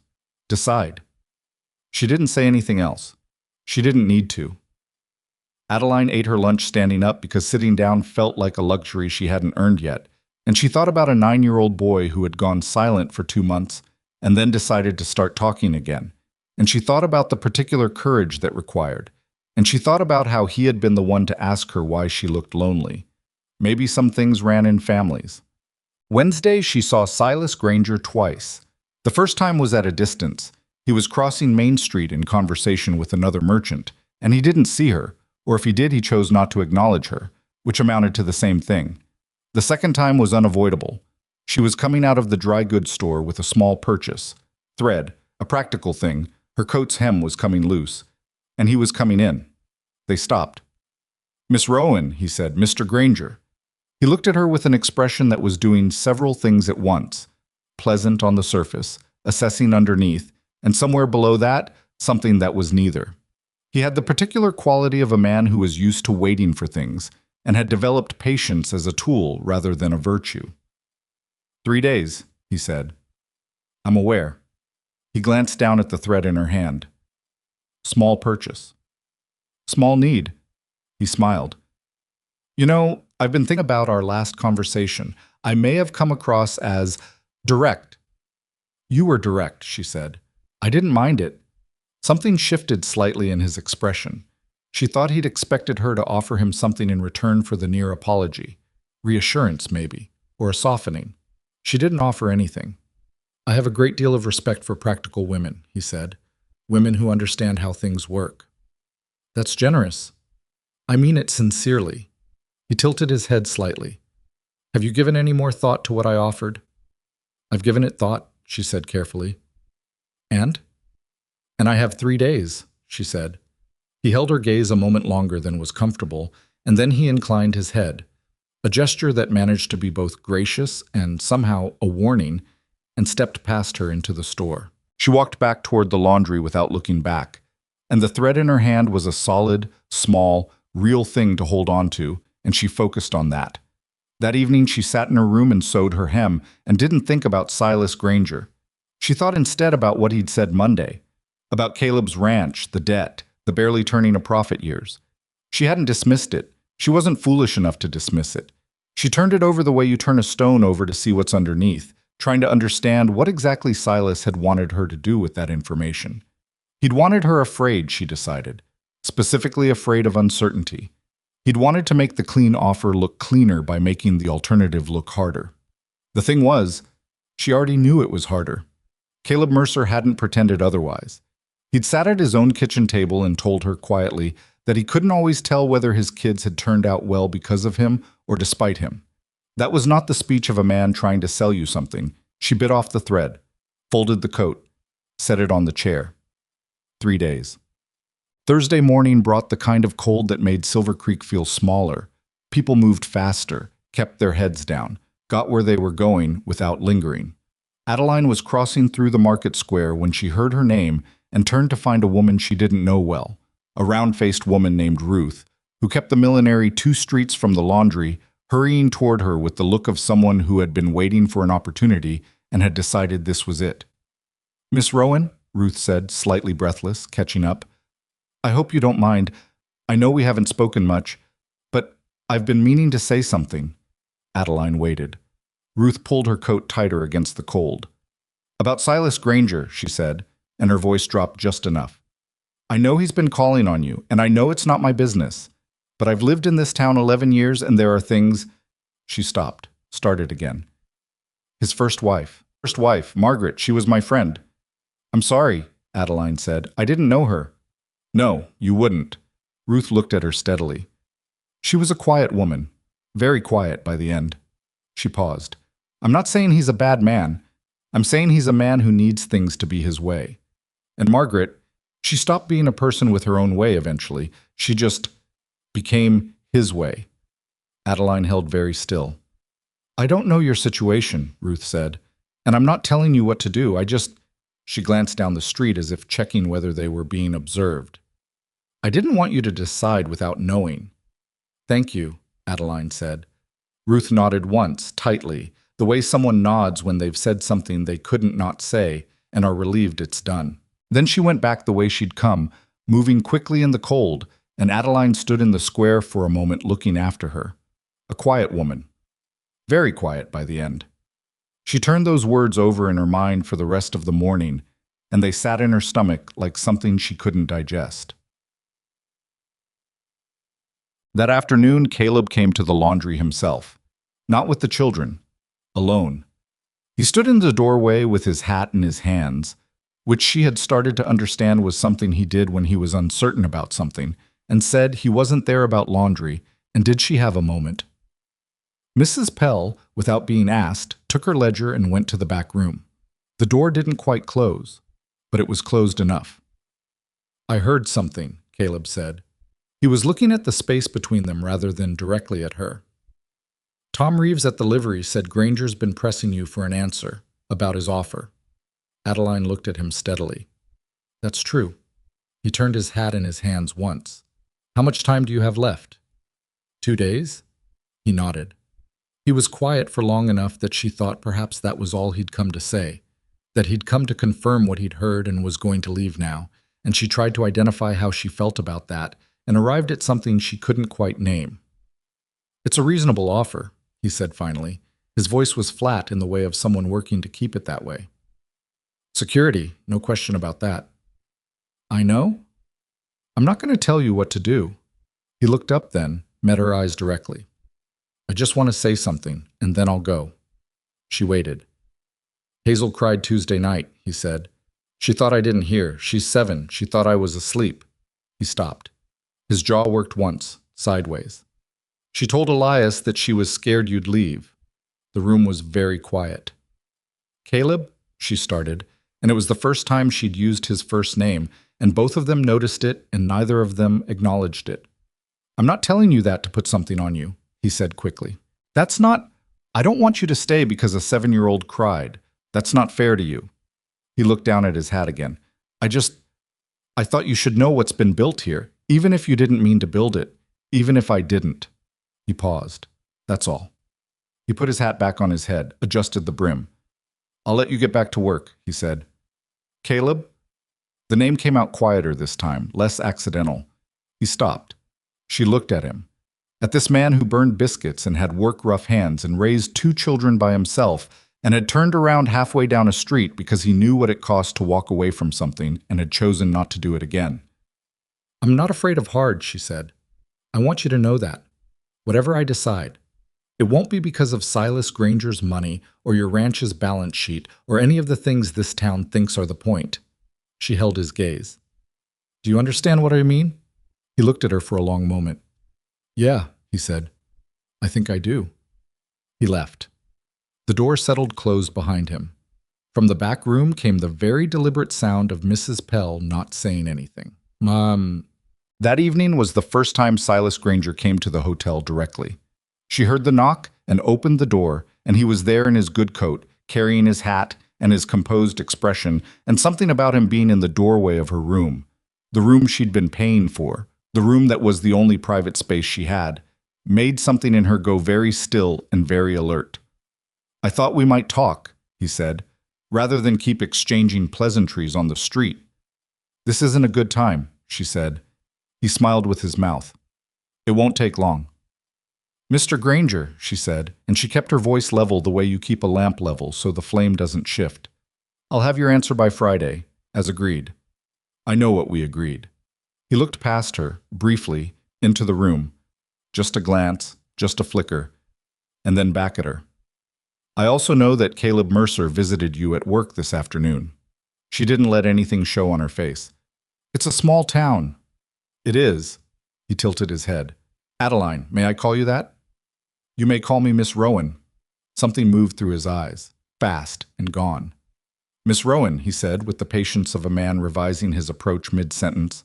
Decide." She didn't say anything else. She didn't need to. Adeline ate her lunch standing up because sitting down felt like a luxury she hadn't earned yet, and she thought about a 9-year-old boy who had gone silent for 2 months and then decided to start talking again. And she thought about the particular courage that required. And she thought about how he had been the one to ask her why she looked lonely. Maybe some things ran in families. Wednesday, she saw Silas Granger twice. The first time was at a distance. He was crossing Main Street in conversation with another merchant, and he didn't see her, or if he did, he chose not to acknowledge her, which amounted to the same thing. The second time was unavoidable. She was coming out of the dry goods store with a small purchase. Thread, a practical thing. Her coat's hem was coming loose, and he was coming in. They stopped. "Miss Rowan," he said, "Mr. Granger." He looked at her with an expression that was doing several things at once. Pleasant on the surface, assessing underneath, and somewhere below that, something that was neither. He had the particular quality of a man who was used to waiting for things, and had developed patience as a tool rather than a virtue. "3 days," he said. "I'm aware." He glanced down at the thread in her hand. "Small purchase. Small need." He smiled. "You know, I've been thinking about our last conversation. I may have come across as direct." "You were direct," she said. "I didn't mind it." Something shifted slightly in his expression. She thought he'd expected her to offer him something in return for the near apology. Reassurance, maybe, or a softening. She didn't offer anything. "I have a great deal of respect for practical women," he said. "Women who understand how things work." "That's generous." "I mean it sincerely." He tilted his head slightly. "Have you given any more thought to what I offered?" "I've given it thought," she said carefully. "And?" "And I have 3 days," she said. He held her gaze a moment longer than was comfortable, and then he inclined his head, a gesture that managed to be both gracious and somehow a warning, and stepped past her into the store. She walked back toward the laundry without looking back, and the thread in her hand was a solid, small, real thing to hold on to, and she focused on that. That evening she sat in her room and sewed her hem, and didn't think about Silas Granger. She thought instead about what he'd said Monday, about Caleb's ranch, the debt, the barely turning a profit years. She hadn't dismissed it. She wasn't foolish enough to dismiss it. She turned it over the way you turn a stone over to see what's underneath, trying to understand what exactly Silas had wanted her to do with that information. He'd wanted her afraid, she decided, specifically afraid of uncertainty. He'd wanted to make the clean offer look cleaner by making the alternative look harder. The thing was, she already knew it was harder. Caleb Mercer hadn't pretended otherwise. He'd sat at his own kitchen table and told her quietly that he couldn't always tell whether his kids had turned out well because of him or despite him. That was not the speech of a man trying to sell you something. She bit off the thread, folded the coat, set it on the chair. 3 days. Thursday morning brought the kind of cold that made Silver Creek feel smaller. People moved faster, kept their heads down, got where they were going without lingering. Adeline was crossing through the market square when she heard her name and turned to find a woman she didn't know well, a round-faced woman named Ruth, who kept the millinery 2 streets from the laundry, hurrying toward her with the look of someone who had been waiting for an opportunity and had decided this was it. "Miss Rowan," Ruth said, slightly breathless, catching up. "I hope you don't mind. I know we haven't spoken much, but I've been meaning to say something." Adeline waited. Ruth pulled her coat tighter against the cold. "About Silas Granger," she said, and her voice dropped just enough. "I know he's been calling on you, and I know it's not my business. But I've lived in this town 11 years and there are things. She stopped, started again. His first wife. First wife, Margaret, she was my friend. I'm sorry, Adeline said. I didn't know her. No, you wouldn't. Ruth looked at her steadily. She was a quiet woman, very quiet by the end. She paused. I'm not saying he's a bad man. I'm saying he's a man who needs things to be his way. And Margaret, she stopped being a person with her own way eventually. She just became his way. Adeline held very still. I don't know your situation, Ruth said, and I'm not telling you what to do. She glanced down the street as if checking whether they were being observed. I didn't want you to decide without knowing. Thank you, Adeline said. Ruth nodded once, tightly, the way someone nods when they've said something they couldn't not say and are relieved it's done. Then she went back the way she'd come, moving quickly in the cold, and Adeline stood in the square for a moment looking after her. A quiet woman. Very quiet by the end. She turned those words over in her mind for the rest of the morning, and they sat in her stomach like something she couldn't digest. That afternoon, Caleb came to the laundry himself, not with the children, alone. He stood in the doorway with his hat in his hands, which she had started to understand was something he did when he was uncertain about something, and said he wasn't there about laundry, and did she have a moment? Mrs. Pell, without being asked, took her ledger and went to the back room. The door didn't quite close, but it was closed enough. I heard something, Caleb said. He was looking at the space between them rather than directly at her. Tom Reeves at the livery said Granger's been pressing you for an answer about his offer. Adeline looked at him steadily. That's true. He turned his hat in his hands once. How much time do you have left? 2 days? He nodded. He was quiet for long enough that she thought perhaps that was all he'd come to say, that he'd come to confirm what he'd heard and was going to leave now, and she tried to identify how she felt about that and arrived at something she couldn't quite name. It's a reasonable offer, he said finally. His voice was flat in the way of someone working to keep it that way. Security, no question about that. I know? I'm not going to tell you what to do. He looked up then, met her eyes directly. I just want to say something, and then I'll go. She waited. Hazel cried Tuesday night, he said. She thought I didn't hear. She's 7. She thought I was asleep. He stopped. His jaw worked once, sideways. She told Elias that she was scared you'd leave. The room was very quiet. Caleb, she started, and it was the first time she'd used his first name, and both of them noticed it, and neither of them acknowledged it. I'm not telling you that to put something on you, he said quickly. I don't want you to stay because a 7-year-old cried. That's not fair to you. He looked down at his hat again. I thought you should know what's been built here, even if you didn't mean to build it, even if I didn't. He paused. That's all. He put his hat back on his head, adjusted the brim. I'll let you get back to work, he said. Caleb? The name came out quieter this time, less accidental. He stopped. She looked at him. At this man who burned biscuits and had work-rough hands and raised 2 children by himself and had turned around halfway down a street because he knew what it cost to walk away from something and had chosen not to do it again. I'm not afraid of hard, she said. I want you to know that. Whatever I decide. It won't be because of Silas Granger's money or your ranch's balance sheet or any of the things this town thinks are the point. She held his gaze. Do you understand what I mean? He looked at her for a long moment. Yeah, he said. I think I do. He left. The door settled closed behind him. From the back room came the very deliberate sound of Mrs. Pell not saying anything. That evening was the first time Silas Granger came to the hotel directly. She heard the knock and opened the door, and he was there in his good coat, carrying his hat and his composed expression, and something about him being in the doorway of her room, the room she'd been paying for, the room that was the only private space she had, made something in her go very still and very alert. I thought we might talk, he said, rather than keep exchanging pleasantries on the street. This isn't a good time, she said. He smiled with his mouth. It won't take long. Mr. Granger, she said, and she kept her voice level the way you keep a lamp level so the flame doesn't shift. I'll have your answer by Friday, as agreed. I know what we agreed. He looked past her, briefly, into the room, Just a glance, just a flicker, and then back at her. I also know that Caleb Mercer visited you at work this afternoon. She didn't let anything show on her face. It's a small town. It is. He tilted his head. Adeline, may I call you that? You may call me Miss Rowan. Something moved through his eyes, fast and gone. Miss Rowan, he said, with the patience of a man revising his approach mid-sentence,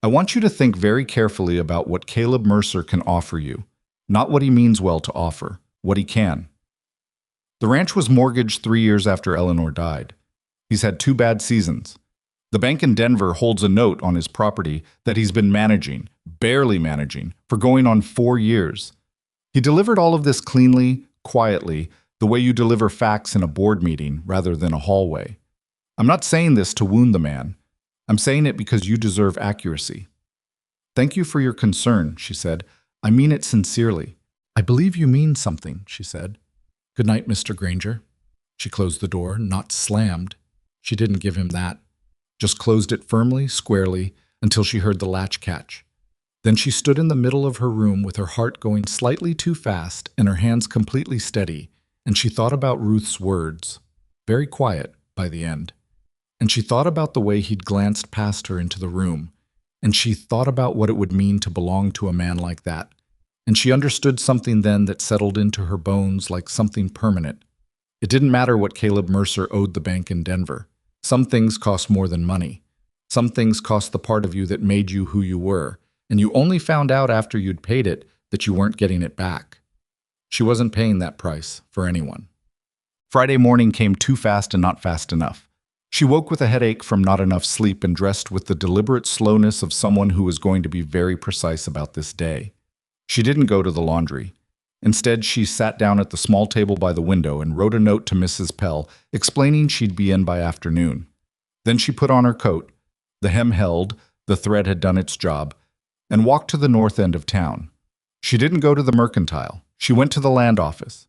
I want you to think very carefully about what Caleb Mercer can offer you, not what he means well to offer, what he can. The ranch was mortgaged 3 years after Eleanor died. He's had 2 bad seasons. The bank in Denver holds a note on his property that he's been managing, barely managing, for going on 4 years. He delivered all of this cleanly, quietly, the way you deliver facts in a board meeting rather than a hallway. I'm not saying this to wound the man. I'm saying it because you deserve accuracy. Thank you for your concern, she said. I mean it sincerely. I believe you mean something, she said. Good night, Mr. Granger. She closed the door, not slammed. She didn't give him that. Just closed it firmly, squarely, until she heard the latch catch. Then she stood in the middle of her room with her heart going slightly too fast and her hands completely steady, and she thought about Ruth's words, very quiet by the end. And she thought about the way he'd glanced past her into the room, and she thought about what it would mean to belong to a man like that. And she understood something then that settled into her bones like something permanent. It didn't matter what Caleb Mercer owed the bank in Denver. Some things cost more than money. Some things cost the part of you that made you who you were, and you only found out after you'd paid it that you weren't getting it back. She wasn't paying that price for anyone. Friday morning came too fast and not fast enough. She woke with a headache from not enough sleep and dressed with the deliberate slowness of someone who was going to be very precise about this day. She didn't go to the laundry. Instead, she sat down at the small table by the window and wrote a note to Mrs. Pell, explaining she'd be in by afternoon. Then she put on her coat. The hem held, the thread had done its job, and walked to the north end of town. She didn't go to the mercantile. She went to the land office.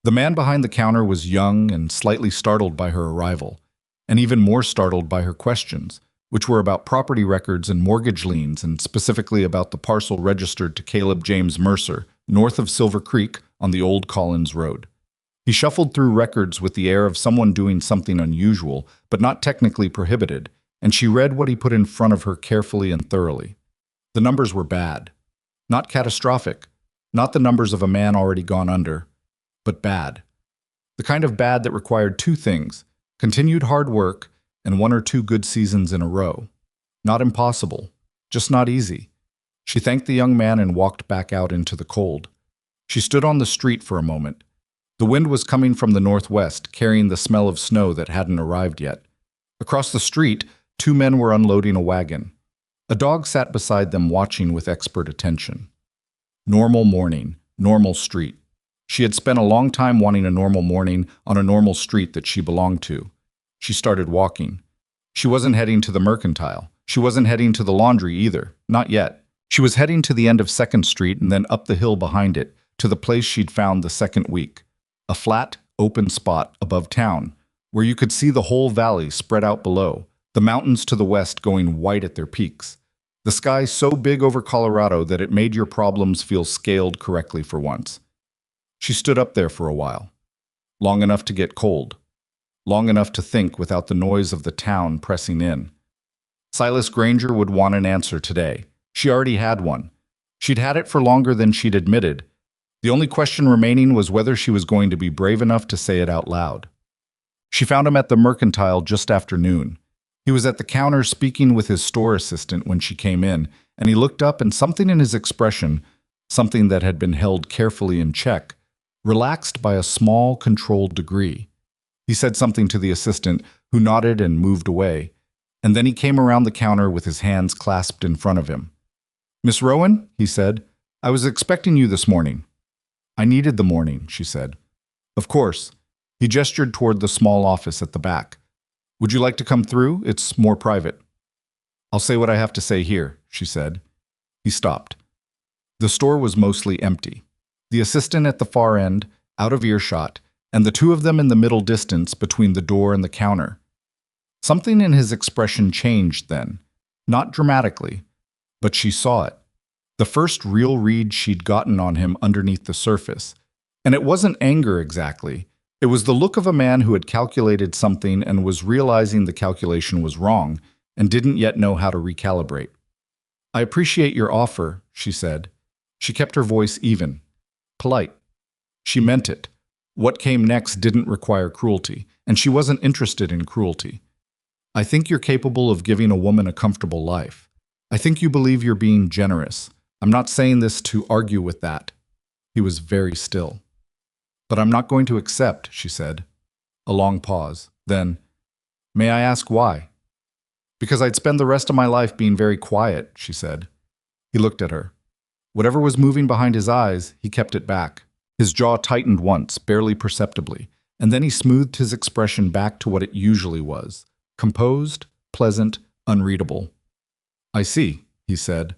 The man behind the counter was young and slightly startled by her arrival, and even more startled by her questions, which were about property records and mortgage liens, and specifically about the parcel registered to Caleb James Mercer, north of Silver Creek on the Old Collins Road. He shuffled through records with the air of someone doing something unusual, but not technically prohibited, and she read what he put in front of her carefully and thoroughly. The numbers were bad. Not catastrophic. Not the numbers of a man already gone under, but bad. The kind of bad that required 2 things: continued hard work and 1 or 2 good seasons in a row. Not impossible, just not easy. She thanked the young man and walked back out into the cold. She stood on the street for a moment. The wind was coming from the northwest, carrying the smell of snow that hadn't arrived yet. Across the street, 2 men were unloading a wagon. A dog sat beside them, watching with expert attention. Normal morning, normal street. She had spent a long time wanting a normal morning on a normal street that she belonged to. She started walking. She wasn't heading to the mercantile. She wasn't heading to the laundry either, not yet. She was heading to the end of 2nd Street and then up the hill behind it, to the place she'd found the second week. A flat, open spot above town, where you could see the whole valley spread out below, the mountains to the west going white at their peaks. The sky so big over Colorado that it made your problems feel scaled correctly for once. She stood up there for a while. Long enough to get cold. Long enough to think without the noise of the town pressing in. Silas Granger would want an answer today. She already had one. She'd had it for longer than she'd admitted. The only question remaining was whether she was going to be brave enough to say it out loud. She found him at the mercantile just after noon. He was at the counter speaking with his store assistant when she came in, and he looked up, and something in his expression, something that had been held carefully in check, relaxed by a small, controlled degree. He said something to the assistant, who nodded and moved away, and then he came around the counter with his hands clasped in front of him. "Miss Rowan," he said, "I was expecting you this morning." "I needed the morning," she said. "Of course." He gestured toward the small office at the back. "Would you like to come through? It's more private." "I'll say what I have to say here," she said. He stopped. The store was mostly empty. The assistant at the far end, out of earshot, and the 2 of them in the middle distance between the door and the counter. Something in his expression changed then, not dramatically, but she saw it. The first real read she'd gotten on him underneath the surface. And it wasn't anger exactly. It was the look of a man who had calculated something and was realizing the calculation was wrong and didn't yet know how to recalibrate. "I appreciate your offer," she said. She kept her voice even, polite. She meant it. What came next didn't require cruelty, and she wasn't interested in cruelty. "I think you're capable of giving a woman a comfortable life. I think you believe you're being generous. I'm not saying this to argue with that." He was very still. "But I'm not going to accept," she said. A long pause. Then, "May I ask why?" "Because I'd spend the rest of my life being very quiet," she said. He looked at her. Whatever was moving behind his eyes, he kept it back. His jaw tightened once, barely perceptibly, and then he smoothed his expression back to what it usually was. Composed, pleasant, unreadable. "I see," he said.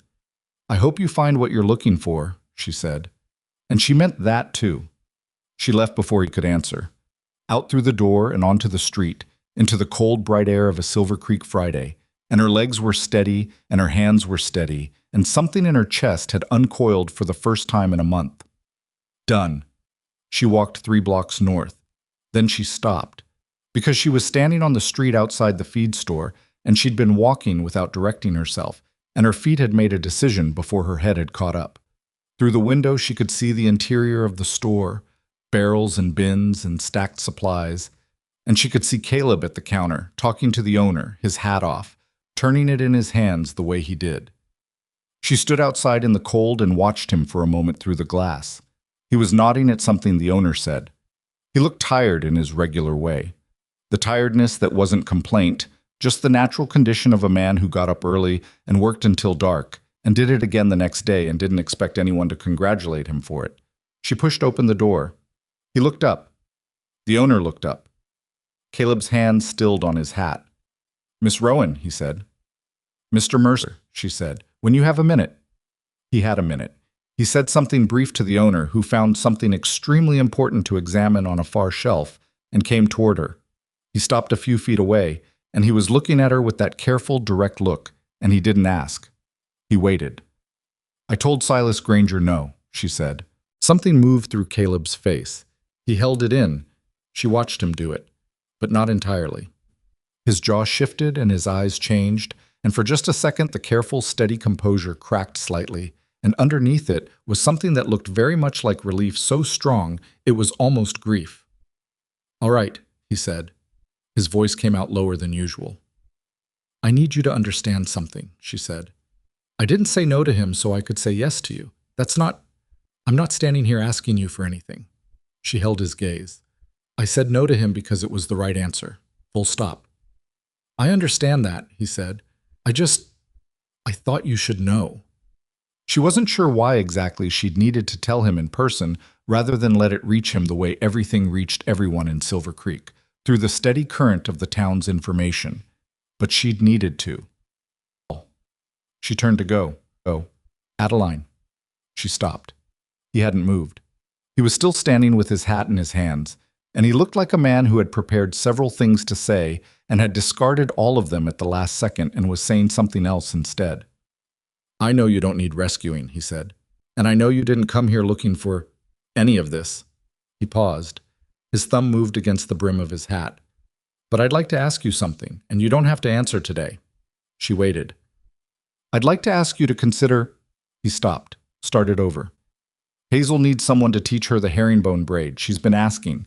"I hope you find what you're looking for," she said. And she meant that too. She left before he could answer. Out through the door and onto the street, into the cold, bright air of a Silver Creek Friday, and her legs were steady and her hands were steady, and something in her chest had uncoiled for the first time in a month. Done. She walked 3 blocks north. Then she stopped, because she was standing on the street outside the feed store, and she'd been walking without directing herself, and her feet had made a decision before her head had caught up. Through the window she could see the interior of the store, barrels and bins and stacked supplies, and she could see Caleb at the counter, talking to the owner, his hat off, turning it in his hands the way he did. She stood outside in the cold and watched him for a moment through the glass. He was nodding at something the owner said. He looked tired in his regular way. The tiredness that wasn't complaint, just the natural condition of a man who got up early and worked until dark, and did it again the next day and didn't expect anyone to congratulate him for it. She pushed open the door. He looked up. The owner looked up. Caleb's hand stilled on his hat. "Miss Rowan," he said. "Mr. Mercer," she said, "when you have a minute." He had a minute. He said something brief to the owner, who found something extremely important to examine on a far shelf, and came toward her. He stopped a few feet away, and he was looking at her with that careful, direct look, and he didn't ask. He waited. "I told Silas Granger no," she said. Something moved through Caleb's face. He held it in. She watched him do it, but not entirely. His jaw shifted and his eyes changed, and for just a second the careful, steady composure cracked slightly, and underneath it was something that looked very much like relief so strong it was almost grief. "All right," he said. His voice came out lower than usual. "I need you to understand something," she said. "I didn't say no to him so I could say yes to you. I'm not standing here asking you for anything." She held his gaze. "I said no to him because it was the right answer. Full stop." "I understand that," he said. I thought you should know." She wasn't sure why exactly she'd needed to tell him in person rather than let it reach him the way everything reached everyone in Silver Creek, through the steady current of the town's information. But she'd needed to. She turned to go. "Oh, Adeline." She stopped. He hadn't moved. He was still standing with his hat in his hands, and he looked like a man who had prepared several things to say and had discarded all of them at the last second and was saying something else instead. "I know you don't need rescuing," he said, "and I know you didn't come here looking for any of this." He paused. His thumb moved against the brim of his hat. "But I'd like to ask you something, and you don't have to answer today." She waited. "I'd like to ask you to consider—" He stopped, started over. "Hazel needs someone to teach her the herringbone braid. She's been asking."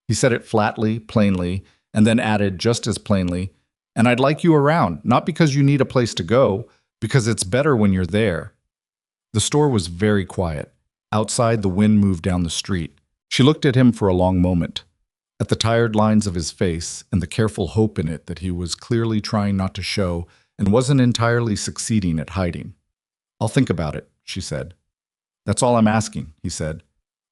He said it flatly, plainly, and then added just as plainly, "And I'd like you around, not because you need a place to go, because it's better when you're there." The store was very quiet. Outside, the wind moved down the street. She looked at him for a long moment, at the tired lines of his face and the careful hope in it that he was clearly trying not to show and wasn't entirely succeeding at hiding. "I'll think about it," she said. "That's all I'm asking," he said.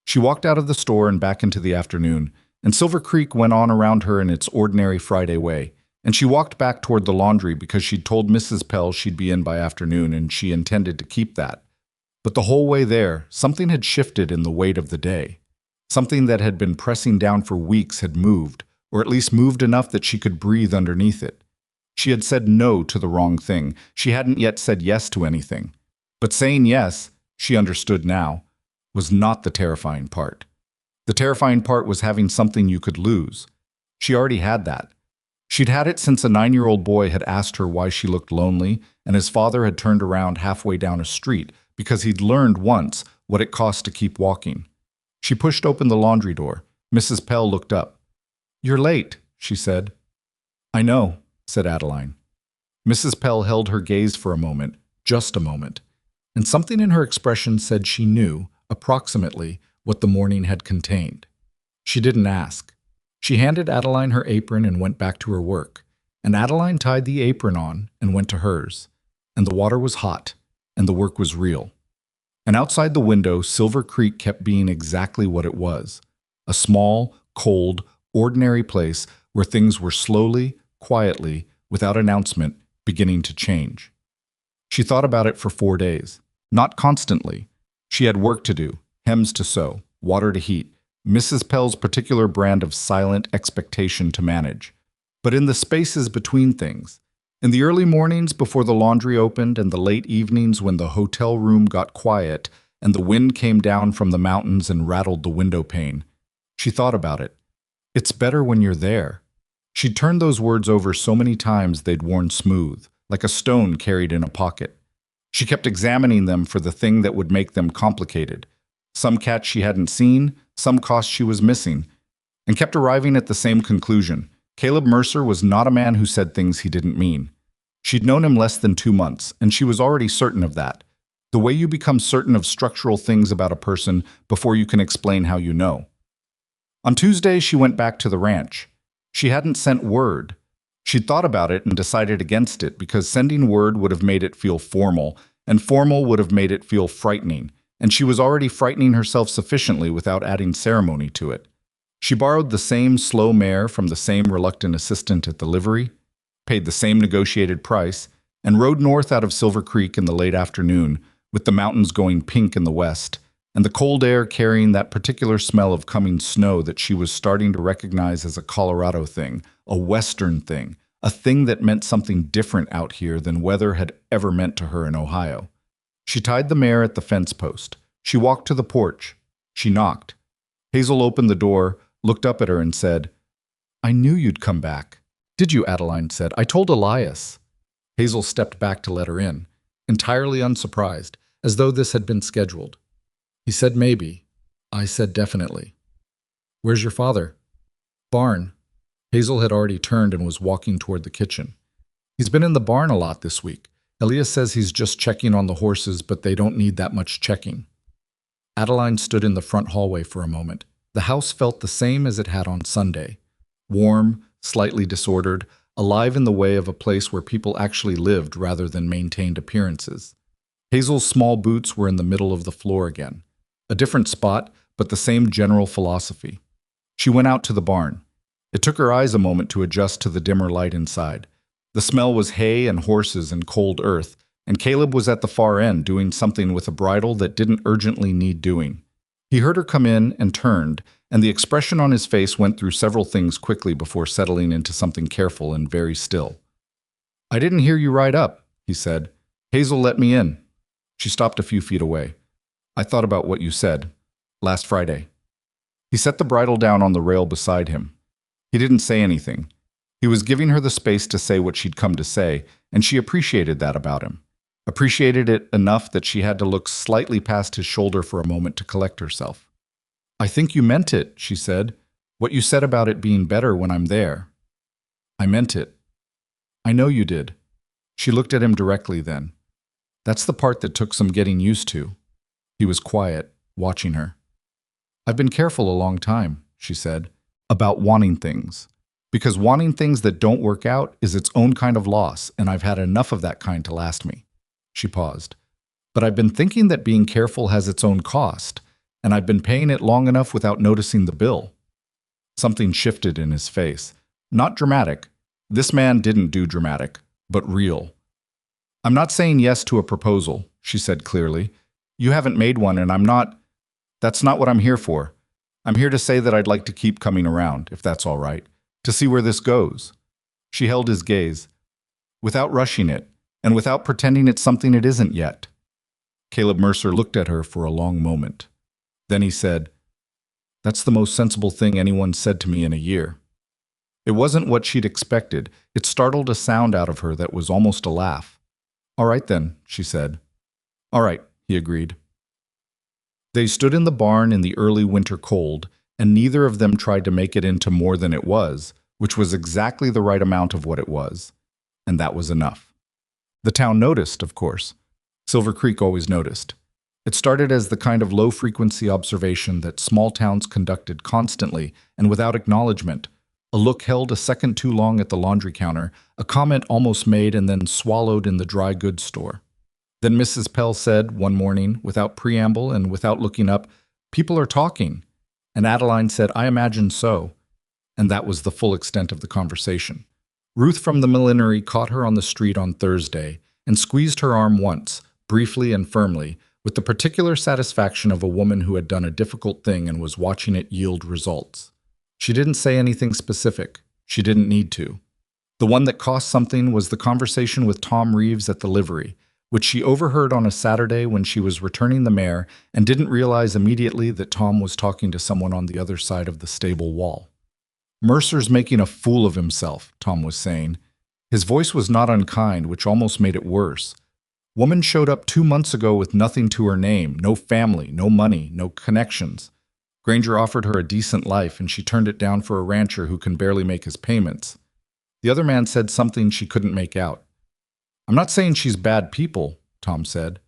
She walked out of the store and back into the afternoon, and Silver Creek went on around her in its ordinary Friday way, and she walked back toward the laundry because she'd told Mrs. Pell she'd be in by afternoon and she intended to keep that. But the whole way there, something had shifted in the weight of the day. Something that had been pressing down for weeks had moved, or at least moved enough that she could breathe underneath it. She had said no to the wrong thing. She hadn't yet said yes to anything. But saying yes, she understood now, was not the terrifying part. The terrifying part was having something you could lose. She already had that. She'd had it since a 9-year-old boy had asked her why she looked lonely, and his father had turned around halfway down a street because he'd learned once what it cost to keep walking. She pushed open the laundry door. Mrs. Pell looked up. "You're late," she said. "I know," said Adeline. Mrs. Pell held her gaze for a moment, just a moment, and something in her expression said she knew, approximately, what the morning had contained. She didn't ask. She handed Adeline her apron and went back to her work, and Adeline tied the apron on and went to hers. And the water was hot, and the work was real. And outside the window, Silver Creek kept being exactly what it was, a small, cold, ordinary place where things were slowly, quietly, without announcement, beginning to change. She thought about it for 4 days, not constantly. She had work to do, hems to sew, water to heat, Mrs. Pell's particular brand of silent expectation to manage. But in the spaces between things, in the early mornings before the laundry opened and the late evenings when the hotel room got quiet and the wind came down from the mountains and rattled the window pane, she thought about it. It's better when you're there. She'd turned those words over so many times they'd worn smooth, like a stone carried in a pocket. She kept examining them for the thing that would make them complicated. Some catch she hadn't seen, some cost she was missing, and kept arriving at the same conclusion. Caleb Mercer was not a man who said things he didn't mean. She'd known him less than 2 months, and she was already certain of that. The way you become certain of structural things about a person before you can explain how you know. On Tuesday, she went back to the ranch. She hadn't sent word. She'd thought about it and decided against it because sending word would have made it feel formal, and formal would have made it feel frightening, and she was already frightening herself sufficiently without adding ceremony to it. She borrowed the same slow mare from the same reluctant assistant at the livery, paid the same negotiated price, and rode north out of Silver Creek in the late afternoon, with the mountains going pink in the west, and the cold air carrying that particular smell of coming snow that she was starting to recognize as a Colorado thing, a Western thing, a thing that meant something different out here than weather had ever meant to her in Ohio. She tied the mare at the fence post. She walked to the porch. She knocked. Hazel opened the door, looked up at her and said, "I knew you'd come back." "Did you?" Adeline said. "I told Elias." Hazel stepped back to let her in, entirely unsurprised, as though this had been scheduled. "He said maybe." I said definitely. "Where's your father?" "Barn." Hazel had already turned and was walking toward the kitchen. "He's been in the barn a lot this week. Elias says he's just checking on the horses, but they don't need that much checking." Adeline stood in the front hallway for a moment. The house felt the same as it had on Sunday. Warm, slightly disordered, alive in the way of a place where people actually lived rather than maintained appearances. Hazel's small boots were in the middle of the floor again. A different spot, but the same general philosophy. She went out to the barn. It took her eyes a moment to adjust to the dimmer light inside. The smell was hay and horses and cold earth, and Caleb was at the far end doing something with a bridle that didn't urgently need doing. He heard her come in and turned, and the expression on his face went through several things quickly before settling into something careful and very still. "I didn't hear you ride up," he said. "Hazel let me in." She stopped a few feet away. "I thought about what you said. Last Friday." He set the bridle down on the rail beside him. He didn't say anything. He was giving her the space to say what she'd come to say, and she appreciated that about him. Appreciated it enough that she had to look slightly past his shoulder for a moment to collect herself. "I think you meant it," she said. "What you said about it being better when I'm there." "I meant it." "I know you did." She looked at him directly then. "That's the part that took some getting used to." He was quiet, watching her. "I've been careful a long time," she said, "about wanting things. Because wanting things that don't work out is its own kind of loss, and I've had enough of that kind to last me." She paused. "But I've been thinking that being careful has its own cost, and I've been paying it long enough without noticing the bill." Something shifted in his face. Not dramatic. This man didn't do dramatic, but real. "I'm not saying yes to a proposal," she said clearly. "You haven't made one, and that's not what I'm here for. I'm here to say that I'd like to keep coming around, if that's all right, to see where this goes." She held his gaze. "Without rushing it, and without pretending it's something it isn't yet." Caleb Mercer looked at her for a long moment. Then he said, "That's the most sensible thing anyone said to me in a year." It wasn't what she'd expected. It startled a sound out of her that was almost a laugh. "All right then," she said. "All right," he agreed. They stood in the barn in the early winter cold, and neither of them tried to make it into more than it was, which was exactly the right amount of what it was. And that was enough. The town noticed, of course. Silver Creek always noticed. It started as the kind of low-frequency observation that small towns conducted constantly and without acknowledgement. A look held a second too long at the laundry counter, a comment almost made and then swallowed in the dry goods store. Then Mrs. Pell said, one morning, without preamble and without looking up, "People are talking." And Adeline said, "I imagine so." And that was the full extent of the conversation. Ruth from the millinery caught her on the street on Thursday and squeezed her arm once, briefly and firmly, with the particular satisfaction of a woman who had done a difficult thing and was watching it yield results. She didn't say anything specific. She didn't need to. The one that cost something was the conversation with Tom Reeves at the livery, which she overheard on a Saturday when she was returning the mare and didn't realize immediately that Tom was talking to someone on the other side of the stable wall. "Mercer's making a fool of himself," Tom was saying. His voice was not unkind, which almost made it worse. Woman showed up 2 months ago with nothing to her name, no family, no money, no connections. Granger offered her a decent life, and she turned it down for a rancher who can barely make his payments. The other man said something she couldn't make out. "I'm not saying she's bad people," Tom said.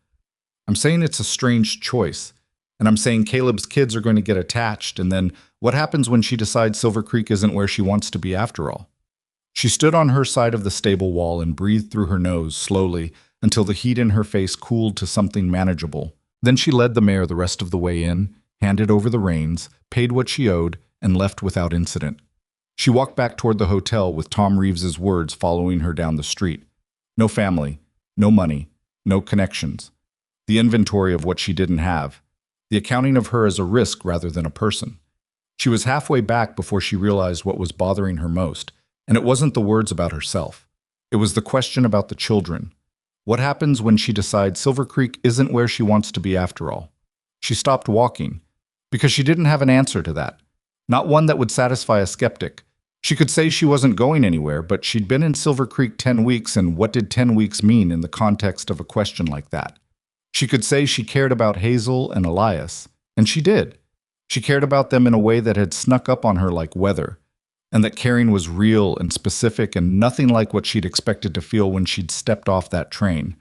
"I'm saying it's a strange choice. And I'm saying Caleb's kids are going to get attached, and then what happens when she decides Silver Creek isn't where she wants to be after all?" She stood on her side of the stable wall and breathed through her nose slowly until the heat in her face cooled to something manageable. Then she led the mare the rest of the way in, handed over the reins, paid what she owed, and left without incident. She walked back toward the hotel with Tom Reeves's words following her down the street. No family, no money, no connections. The inventory of what she didn't have. The accounting of her as a risk rather than a person. She was halfway back before she realized what was bothering her most, and it wasn't the words about herself. It was the question about the children. What happens when she decides Silver Creek isn't where she wants to be after all? She stopped walking, because she didn't have an answer to that. Not one that would satisfy a skeptic. She could say she wasn't going anywhere, but she'd been in Silver Creek 10 weeks, and what did 10 weeks mean in the context of a question like that? She could say she cared about Hazel and Elias, and she did. She cared about them in a way that had snuck up on her like weather, and that caring was real and specific and nothing like what she'd expected to feel when she'd stepped off that train.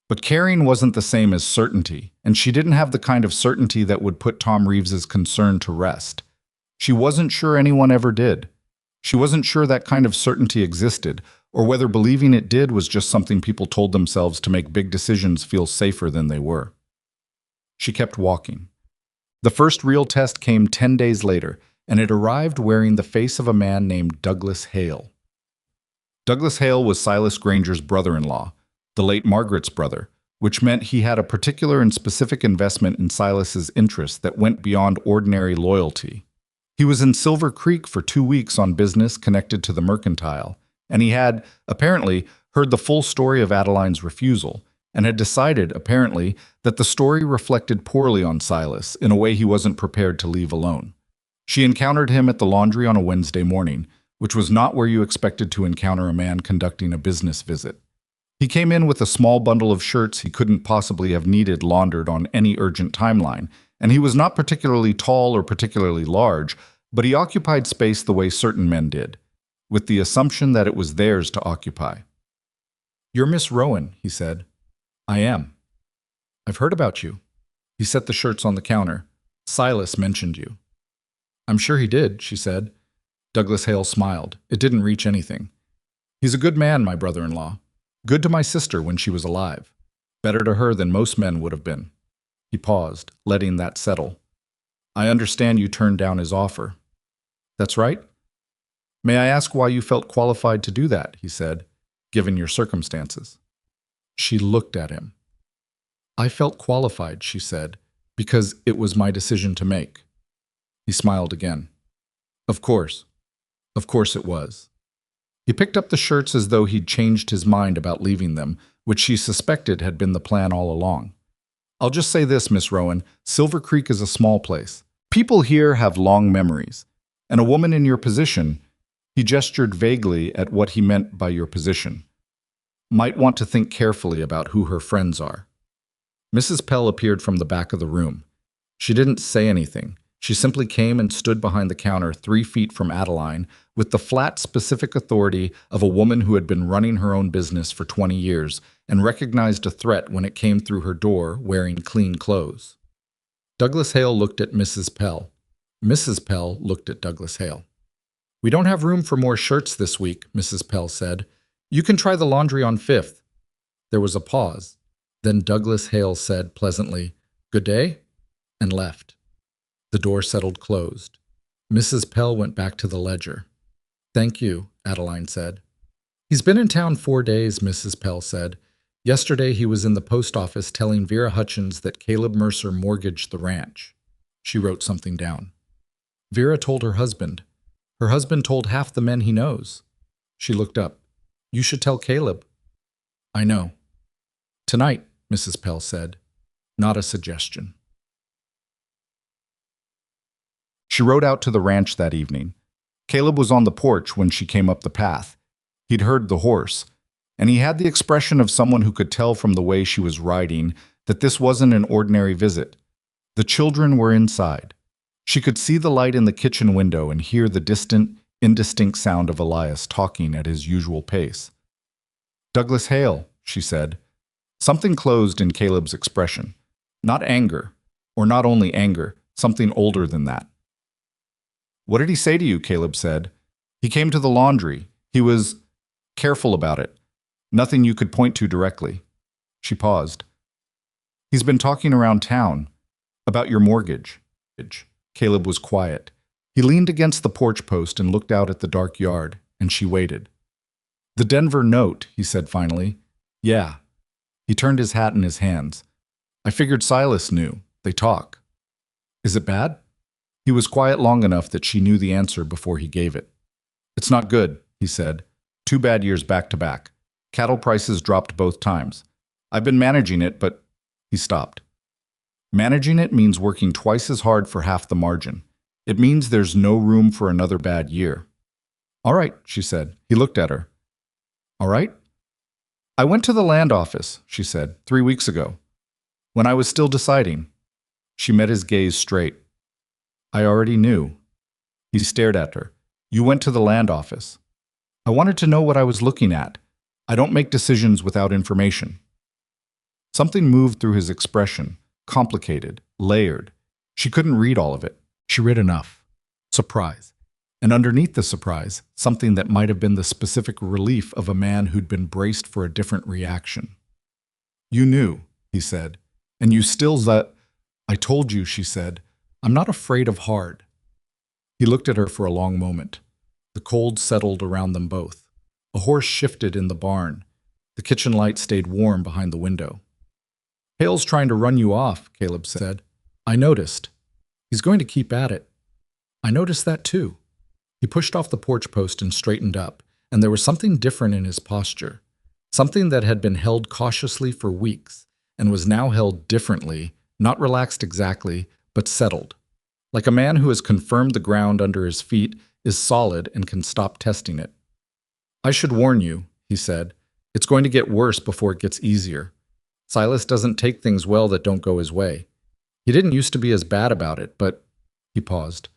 But caring wasn't the same as certainty, and she didn't have the kind of certainty that would put Tom Reeves's concern to rest. She wasn't sure anyone ever did. She wasn't sure that kind of certainty existed, or whether believing it did was just something people told themselves to make big decisions feel safer than they were. She kept walking. The first real test came 10 days later, and it arrived wearing the face of a man named Douglas Hale. Douglas Hale was Silas Granger's brother-in-law, the late Margaret's brother, which meant he had a particular and specific investment in Silas's interests that went beyond ordinary loyalty. He was in Silver Creek for 2 weeks on business connected to the mercantile, and he had, apparently, heard the full story of Adeline's refusal, and had decided, apparently, that the story reflected poorly on Silas in a way he wasn't prepared to leave alone. She encountered him at the laundry on a Wednesday morning, which was not where you expected to encounter a man conducting a business visit. He came in with a small bundle of shirts he couldn't possibly have needed laundered on any urgent timeline, and he was not particularly tall or particularly large, but he occupied space the way certain men did, with the assumption that it was theirs to occupy. "You're Miss Rowan," he said. "I am." "I've heard about you." He set the shirts on the counter. "Silas mentioned you." "I'm sure he did," she said. Douglas Hale smiled. It didn't reach anything. "He's a good man, my brother-in-law. Good to my sister when she was alive. Better to her than most men would have been." He paused, letting that settle. "I understand you turned down his offer." "That's right." "May I ask why you felt qualified to do that?" he said, "given your circumstances." She looked at him. "I felt qualified," she said, "because it was my decision to make." He smiled again. Of course it was." He picked up the shirts as though he'd changed his mind about leaving them, which she suspected had been the plan all along. I'll just say this, Miss Rowan. Silver Creek is a small place. People here have long memories. And a woman in your position, he gestured vaguely at what he meant by your position, might want to think carefully about who her friends are. Mrs. Pell appeared from the back of the room. She didn't say anything. She simply came and stood behind the counter 3 feet from Adeline with the flat, specific authority of a woman who had been running her own business for 20 years and recognized a threat when it came through her door wearing clean clothes. Douglas Hale looked at Mrs. Pell. Mrs. Pell looked at Douglas Hale. "We don't have room for more shirts this week," Mrs. Pell said. "You can try the laundry on 5th. There was a pause. Then Douglas Hale said pleasantly, "Good day," and left. The door settled closed. Mrs. Pell went back to the ledger. "Thank you," Adeline said. "He's been in town 4 days," Mrs. Pell said. "Yesterday he was in the post office telling Vera Hutchins that Caleb Mercer mortgaged the ranch." She wrote something down. "Vera told her husband. Her husband told half the men he knows." She looked up. "You should tell Caleb." "I know." "Tonight," Mrs. Pell said. "Not a suggestion." She rode out to the ranch that evening. Caleb was on the porch when she came up the path. He'd heard the horse, and he had the expression of someone who could tell from the way she was riding that this wasn't an ordinary visit. The children were inside. She could see the light in the kitchen window and hear the distant, indistinct sound of Elias talking at his usual pace. "Douglas Hale," she said. Something closed in Caleb's expression. Not anger, or not only anger, something older than that. "What did he say to you?" Caleb said. "He came to the laundry. He was careful about it. Nothing you could point to directly." She paused. "He's been talking around town about your mortgage." Caleb was quiet. He leaned against the porch post and looked out at the dark yard, and she waited. "The Denver note," he said finally. "Yeah." He turned his hat in his hands. "I figured Silas knew. They talk." "Is it bad?" He was quiet long enough that she knew the answer before he gave it. "It's not good," he said. "2 bad years back to back. Cattle prices dropped both times. I've been managing it, but—" He stopped. "Managing it means working twice as hard for half the margin. It means there's no room for another bad year." "All right," she said. He looked at her. "All right?" "I went to the land office," she said, 3 weeks ago, when I was still deciding." She met his gaze straight. "I already knew." He stared at her. "You went to the land office." "I wanted to know what I was looking at. I don't make decisions without information." Something moved through his expression, complicated, layered. She couldn't read all of it. She read enough. Surprise. And underneath the surprise, something that might have been the specific relief of a man who'd been braced for a different reaction. "You knew," he said. "And you still I told you," she said. "I'm not afraid of hard." He looked at her for a long moment. The cold settled around them both. A horse shifted in the barn. The kitchen light stayed warm behind the window. "Hale's trying to run you off," Caleb said. "I noticed. He's going to keep at it." "I noticed that too." He pushed off the porch post and straightened up, and there was something different in his posture. Something that had been held cautiously for weeks and was now held differently, not relaxed exactly, but settled. Like a man who has confirmed the ground under his feet is solid and can stop testing it. "I should warn you," he said. "It's going to get worse before it gets easier. Silas doesn't take things well that don't go his way. He didn't used to be as bad about it, but—" He paused.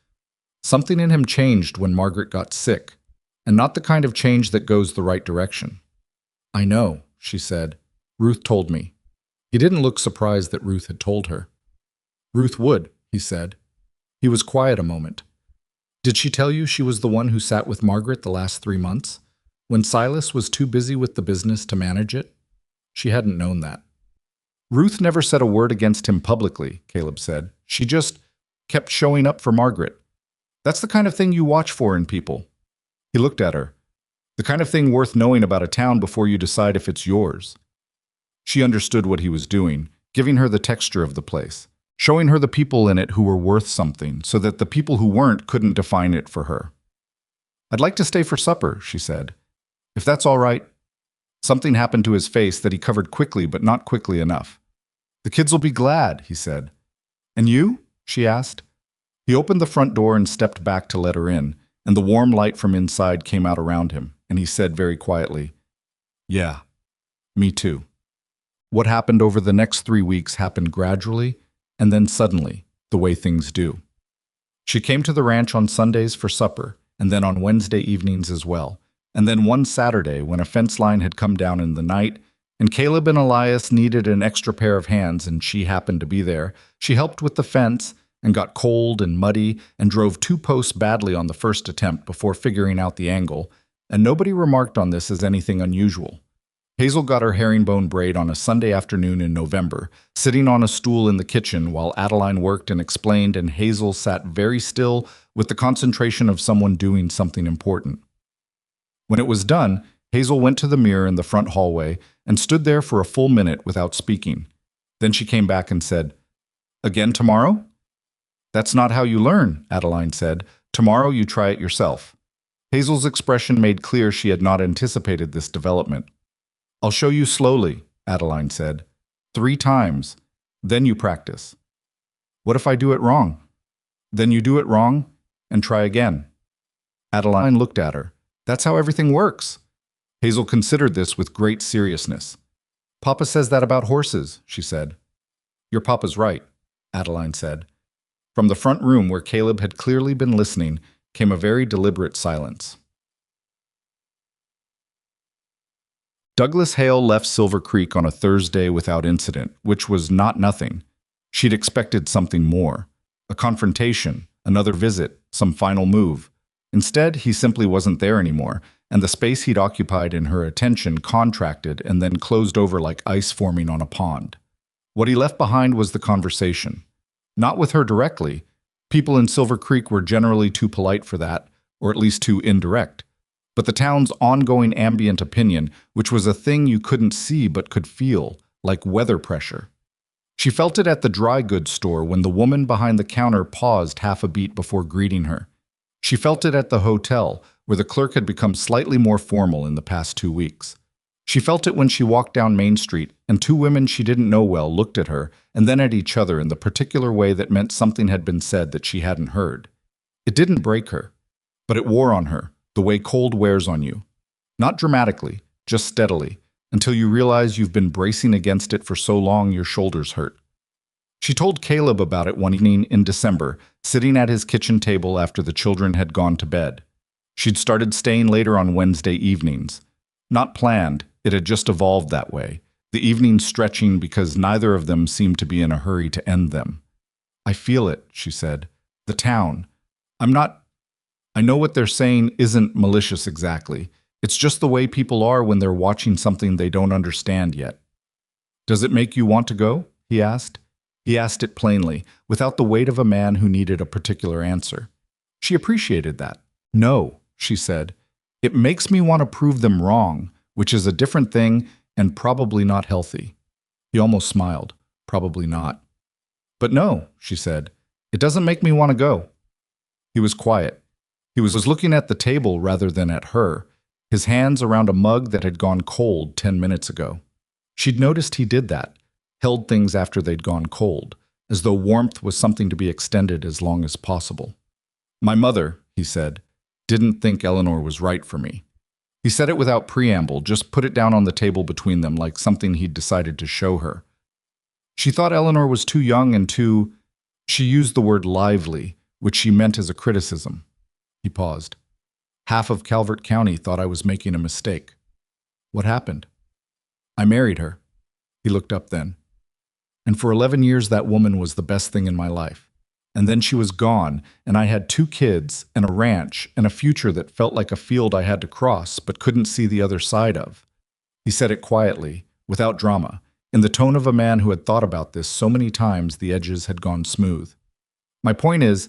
"Something in him changed when Margaret got sick, and not the kind of change that goes the right direction." "I know," she said. "Ruth told me." He didn't look surprised that Ruth had told her. "Ruth would," he said. He was quiet a moment. "Did she tell you she was the one who sat with Margaret the last 3 months, when Silas was too busy with the business to manage it?" She hadn't known that. "Ruth never said a word against him publicly," Caleb said. "She just kept showing up for Margaret. That's the kind of thing you watch for in people." He looked at her. "The kind of thing worth knowing about a town before you decide if it's yours." She understood what he was doing, giving her the texture of the place, showing her the people in it who were worth something, so that the people who weren't couldn't define it for her. "I'd like to stay for supper," she said. "If that's all right." Something happened to his face that he covered quickly, but not quickly enough. The kids will be glad, he said. And you? She asked. He opened the front door and stepped back to let her in, and the warm light from inside came out around him, and he said very quietly, "Yeah, me too." What happened over the next 3 weeks happened gradually, and then suddenly, the way things do. She came to the ranch on Sundays for supper, and then on Wednesday evenings as well. And then one Saturday, when a fence line had come down in the night, and Caleb and Elias needed an extra pair of hands and she happened to be there, she helped with the fence and got cold and muddy and drove 2 posts badly on the first attempt before figuring out the angle, and nobody remarked on this as anything unusual. Hazel got her herringbone braid on a Sunday afternoon in November, sitting on a stool in the kitchen while Adeline worked and explained, and Hazel sat very still with the concentration of someone doing something important. When it was done, Hazel went to the mirror in the front hallway and stood there for a full minute without speaking. Then she came back and said, "Again tomorrow?" "That's not how you learn," Adeline said. "Tomorrow you try it yourself." Hazel's expression made clear she had not anticipated this development. "I'll show you slowly," Adeline said. 3 times. Then you practice." "What if I do it wrong?" "Then you do it wrong and try again." Adeline looked at her. "That's how everything works." Hazel considered this with great seriousness. "Papa says that about horses," she said. "Your papa's right," Adeline said. From the front room, where Caleb had clearly been listening, came a very deliberate silence. Douglas Hale left Silver Creek on a Thursday without incident, which was not nothing. She'd expected something more. A confrontation, another visit, some final move. Instead, he simply wasn't there anymore, and the space he'd occupied in her attention contracted and then closed over like ice forming on a pond. What he left behind was the conversation. Not with her directly. People in Silver Creek were generally too polite for that, or at least too indirect. But the town's ongoing ambient opinion, which was a thing you couldn't see but could feel, like weather pressure. She felt it at the dry goods store when the woman behind the counter paused half a beat before greeting her. She felt it at the hotel, where the clerk had become slightly more formal in the past 2 weeks. She felt it when she walked down Main Street and 2 women she didn't know well looked at her and then at each other in the particular way that meant something had been said that she hadn't heard. It didn't break her, but it wore on her, the way cold wears on you. Not dramatically, just steadily, until you realize you've been bracing against it for so long your shoulders hurt. She told Caleb about it one evening in December, sitting at his kitchen table after the children had gone to bed. She'd started staying later on Wednesday evenings. Not planned, it had just evolved that way, the evenings stretching because neither of them seemed to be in a hurry to end them. "I feel it," she said. "The town. I know what they're saying isn't malicious exactly. It's just the way people are when they're watching something they don't understand yet." "Does it make you want to go?" he asked. He asked it plainly, without the weight of a man who needed a particular answer. She appreciated that. "No," she said. "It makes me want to prove them wrong, which is a different thing and probably not healthy." He almost smiled. "Probably not." "But no," she said. "It doesn't make me want to go." He was quiet. He was looking at the table rather than at her, his hands around a mug that had gone cold 10 minutes ago. She'd noticed he did that, held things after they'd gone cold, as though warmth was something to be extended as long as possible. "My mother," he said, "didn't think Eleanor was right for me." He said it without preamble, just put it down on the table between them like something he'd decided to show her. She thought Eleanor was too young and too... She used the word lively, which she meant as a criticism. He paused. "Half of Calvert County thought I was making a mistake." "What happened?" "I married her." He looked up then. "And for 11 years that woman was the best thing in my life. And then she was gone, and I had 2 kids, and a ranch, and a future that felt like a field I had to cross, but couldn't see the other side of." He said it quietly, without drama, in the tone of a man who had thought about this so many times the edges had gone smooth. "My point is,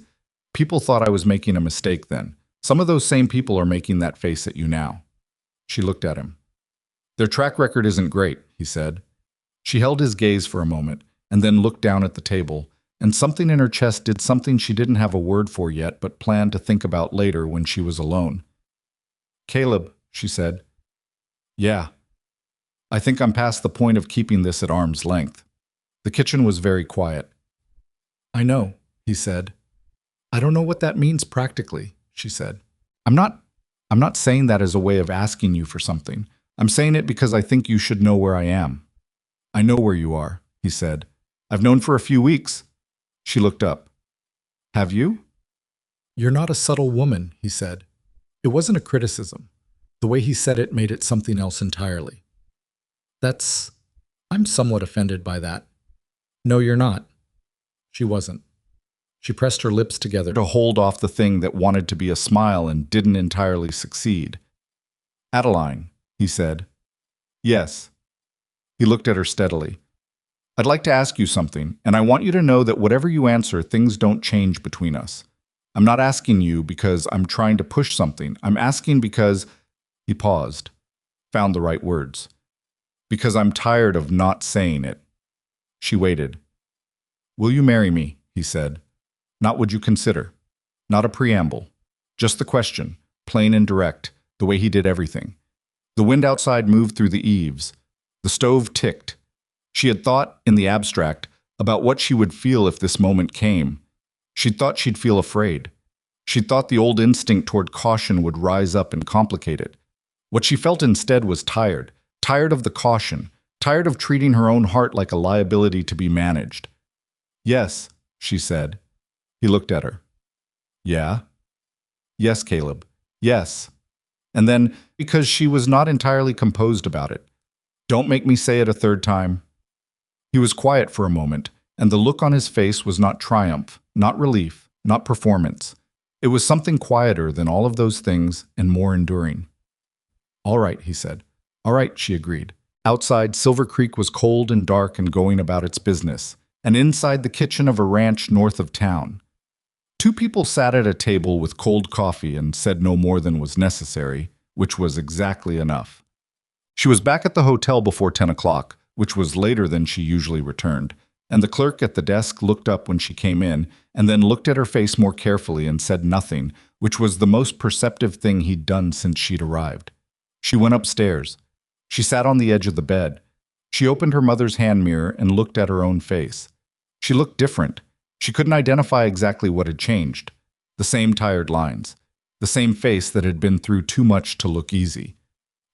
people thought I was making a mistake then. Some of those same people are making that face at you now." She looked at him. "Their track record isn't great," he said. She held his gaze for a moment, and then looked down at the table, and something in her chest did something she didn't have a word for yet but planned to think about later when she was alone. "Caleb," she said. "Yeah. I think I'm past the point of keeping this at arm's length." The kitchen was very quiet. "I know," he said. "I don't know what that means practically," she said. I'm not saying that as a way of asking you for something. I'm saying it because I think you should know where I am." "I know where you are," he said. "I've known for a few weeks." She looked up. "Have you?" "You're not a subtle woman," he said. It wasn't a criticism. The way he said it made it something else entirely. I'm somewhat offended by that." "No, you're not." She wasn't. She pressed her lips together to hold off the thing that wanted to be a smile and didn't entirely succeed. "Adeline," he said. "Yes." He looked at her steadily. "I'd like to ask you something, and I want you to know that whatever you answer, things don't change between us. I'm not asking you because I'm trying to push something. I'm asking because—" He paused, found the right words. "Because I'm tired of not saying it." She waited. "Will you marry me?" he said. "Not would you consider. Not a preamble. Just the question, plain and direct, the way he did everything." The wind outside moved through the eaves. The stove ticked. She had thought, in the abstract, about what she would feel if this moment came. She'd thought she'd feel afraid. She'd thought the old instinct toward caution would rise up and complicate it. What she felt instead was tired. Tired of the caution. Tired of treating her own heart like a liability to be managed. "Yes," she said. He looked at her. "Yeah?" "Yes, Caleb. Yes." And then, because she was not entirely composed about it, "Don't make me say it a third time." He was quiet for a moment, and the look on his face was not triumph, not relief, not performance. It was something quieter than all of those things and more enduring. "All right," he said. "All right," she agreed. Outside, Silver Creek was cold and dark and going about its business, and inside the kitchen of a ranch north of town. Two people sat at a table with cold coffee and said no more than was necessary, which was exactly enough. She was back at the hotel before 10 o'clock, which was later than she usually returned, and the clerk at the desk looked up when she came in and then looked at her face more carefully and said nothing, which was the most perceptive thing he'd done since she'd arrived. She went upstairs. She sat on the edge of the bed. She opened her mother's hand mirror and looked at her own face. She looked different. She couldn't identify exactly what had changed. The same tired lines. The same face that had been through too much to look easy.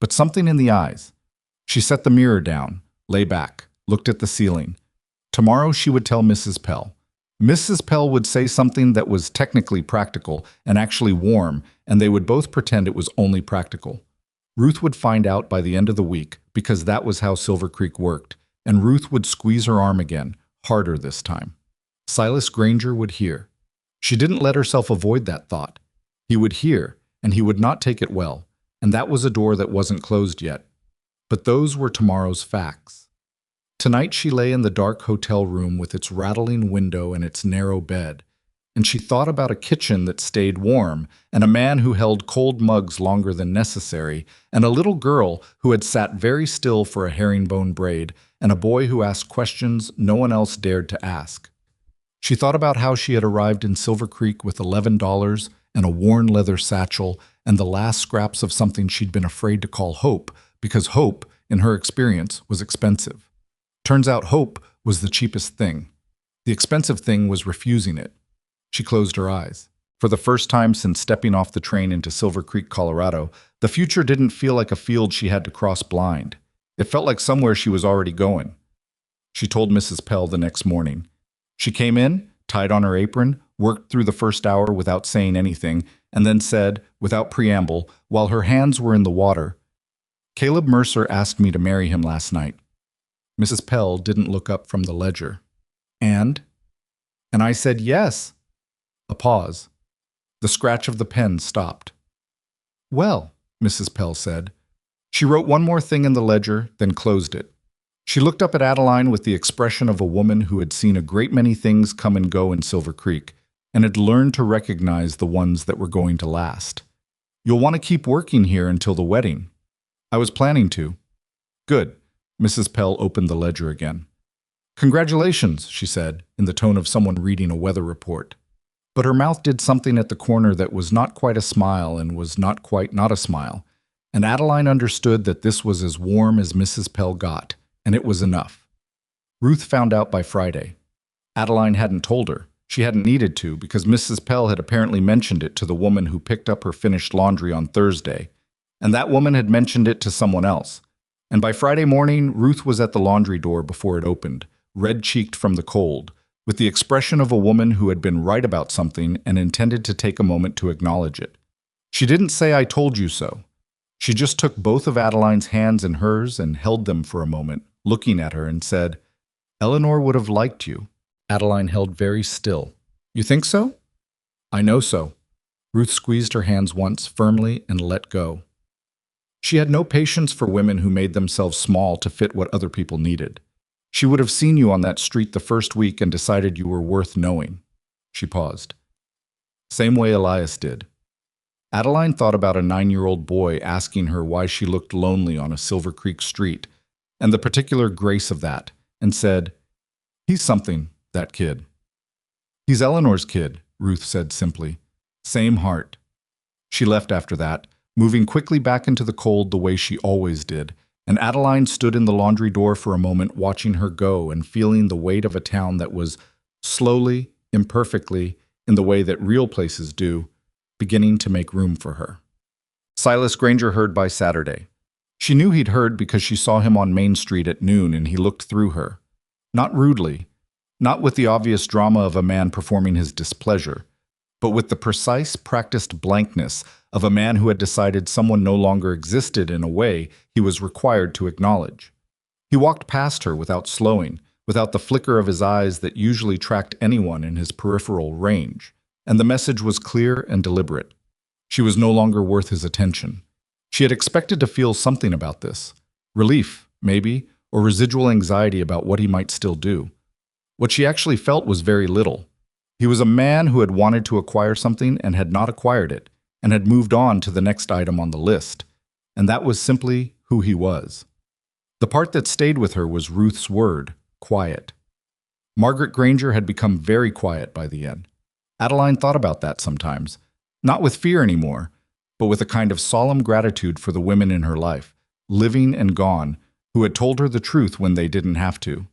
But something in the eyes. She set the mirror down, lay back, looked at the ceiling. Tomorrow she would tell Mrs. Pell. Mrs. Pell would say something that was technically practical and actually warm, and they would both pretend it was only practical. Ruth would find out by the end of the week, because that was how Silver Creek worked, and Ruth would squeeze her arm again, harder this time. Silas Granger would hear. She didn't let herself avoid that thought. He would hear, and he would not take it well, and that was a door that wasn't closed yet. But those were tomorrow's facts. Tonight she lay in the dark hotel room with its rattling window and its narrow bed, and she thought about a kitchen that stayed warm, and a man who held cold mugs longer than necessary, and a little girl who had sat very still for a herringbone braid, and a boy who asked questions no one else dared to ask. She thought about how she had arrived in Silver Creek with $11 and a worn leather satchel and the last scraps of something she'd been afraid to call hope, because hope, in her experience, was expensive. Turns out hope was the cheapest thing. The expensive thing was refusing it. She closed her eyes. For the first time since stepping off the train into Silver Creek, Colorado, the future didn't feel like a field she had to cross blind. It felt like somewhere she was already going. She told Mrs. Pell the next morning. She came in, tied on her apron, worked through the first hour without saying anything, and then said, without preamble, while her hands were in the water, "Caleb Mercer asked me to marry him last night." Mrs. Pell didn't look up from the ledger. And I said yes." A pause. The scratch of the pen stopped. "Well," Mrs. Pell said. She wrote one more thing in the ledger, then closed it. She looked up at Adeline with the expression of a woman who had seen a great many things come and go in Silver Creek, and had learned to recognize the ones that were going to last. "You'll want to keep working here until the wedding." "I was planning to." "Good." Mrs. Pell opened the ledger again. "Congratulations," she said, in the tone of someone reading a weather report. But her mouth did something at the corner that was not quite a smile and was not quite not a smile, and Adeline understood that this was as warm as Mrs. Pell got, and it was enough. Ruth found out by Friday. Adeline hadn't told her. She hadn't needed to because Mrs. Pell had apparently mentioned it to the woman who picked up her finished laundry on Thursday, and that woman had mentioned it to someone else. And by Friday morning, Ruth was at the laundry door before it opened, red-cheeked from the cold, with the expression of a woman who had been right about something and intended to take a moment to acknowledge it. She didn't say, "I told you so." She just took both of Adeline's hands in hers and held them for a moment, looking at her, and said, "Eleanor would have liked you." Adeline held very still. "You think so?" "I know so." Ruth squeezed her hands once, firmly, and let go. She had no patience for women who made themselves small to fit what other people needed. She would have seen you on that street the first week and decided you were worth knowing. She paused. Same way Elias did. Adeline thought about a 9-year-old boy asking her why she looked lonely on a Silver Creek street, and the particular grace of that, and said, "He's something, that kid." "He's Eleanor's kid," Ruth said simply. "Same heart." She left after that, moving quickly back into the cold the way she always did, and Adeline stood in the laundry door for a moment watching her go and feeling the weight of a town that was, slowly, imperfectly, in the way that real places do, beginning to make room for her. Silas Granger heard by Saturday. She knew he'd heard because she saw him on Main Street at noon and he looked through her. Not rudely, not with the obvious drama of a man performing his displeasure, but with the precise, practiced blankness of a man who had decided someone no longer existed in a way he was required to acknowledge. He walked past her without slowing, without the flicker of his eyes that usually tracked anyone in his peripheral range, and the message was clear and deliberate. She was no longer worth his attention. She had expected to feel something about this. Relief, maybe, or residual anxiety about what he might still do. What she actually felt was very little. He was a man who had wanted to acquire something and had not acquired it, and had moved on to the next item on the list. And that was simply who he was. The part that stayed with her was Ruth's word, quiet. Margaret Granger had become very quiet by the end. Adeline thought about that sometimes, not with fear anymore, but with a kind of solemn gratitude for the women in her life, living and gone, who had told her the truth when they didn't have to.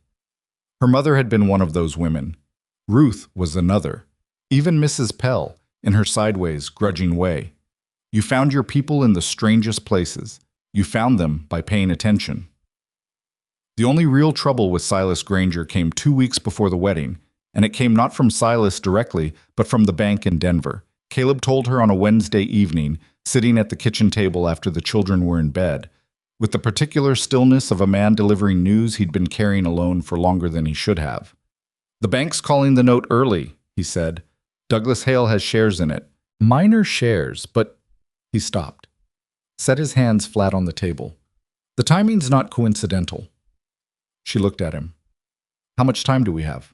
Her mother had been one of those women. Ruth was another. Even Mrs. Pell, in her sideways, grudging way. You found your people in the strangest places. You found them by paying attention. The only real trouble with Silas Granger came 2 weeks before the wedding, and it came not from Silas directly, but from the bank in Denver. Caleb told her on a Wednesday evening, sitting at the kitchen table after the children were in bed, with the particular stillness of a man delivering news he'd been carrying alone for longer than he should have. "The bank's calling the note early," he said. "Douglas Hale has shares in it. Minor shares, but—" He stopped, set his hands flat on the table. "The timing's not coincidental." She looked at him. "How much time do we have?"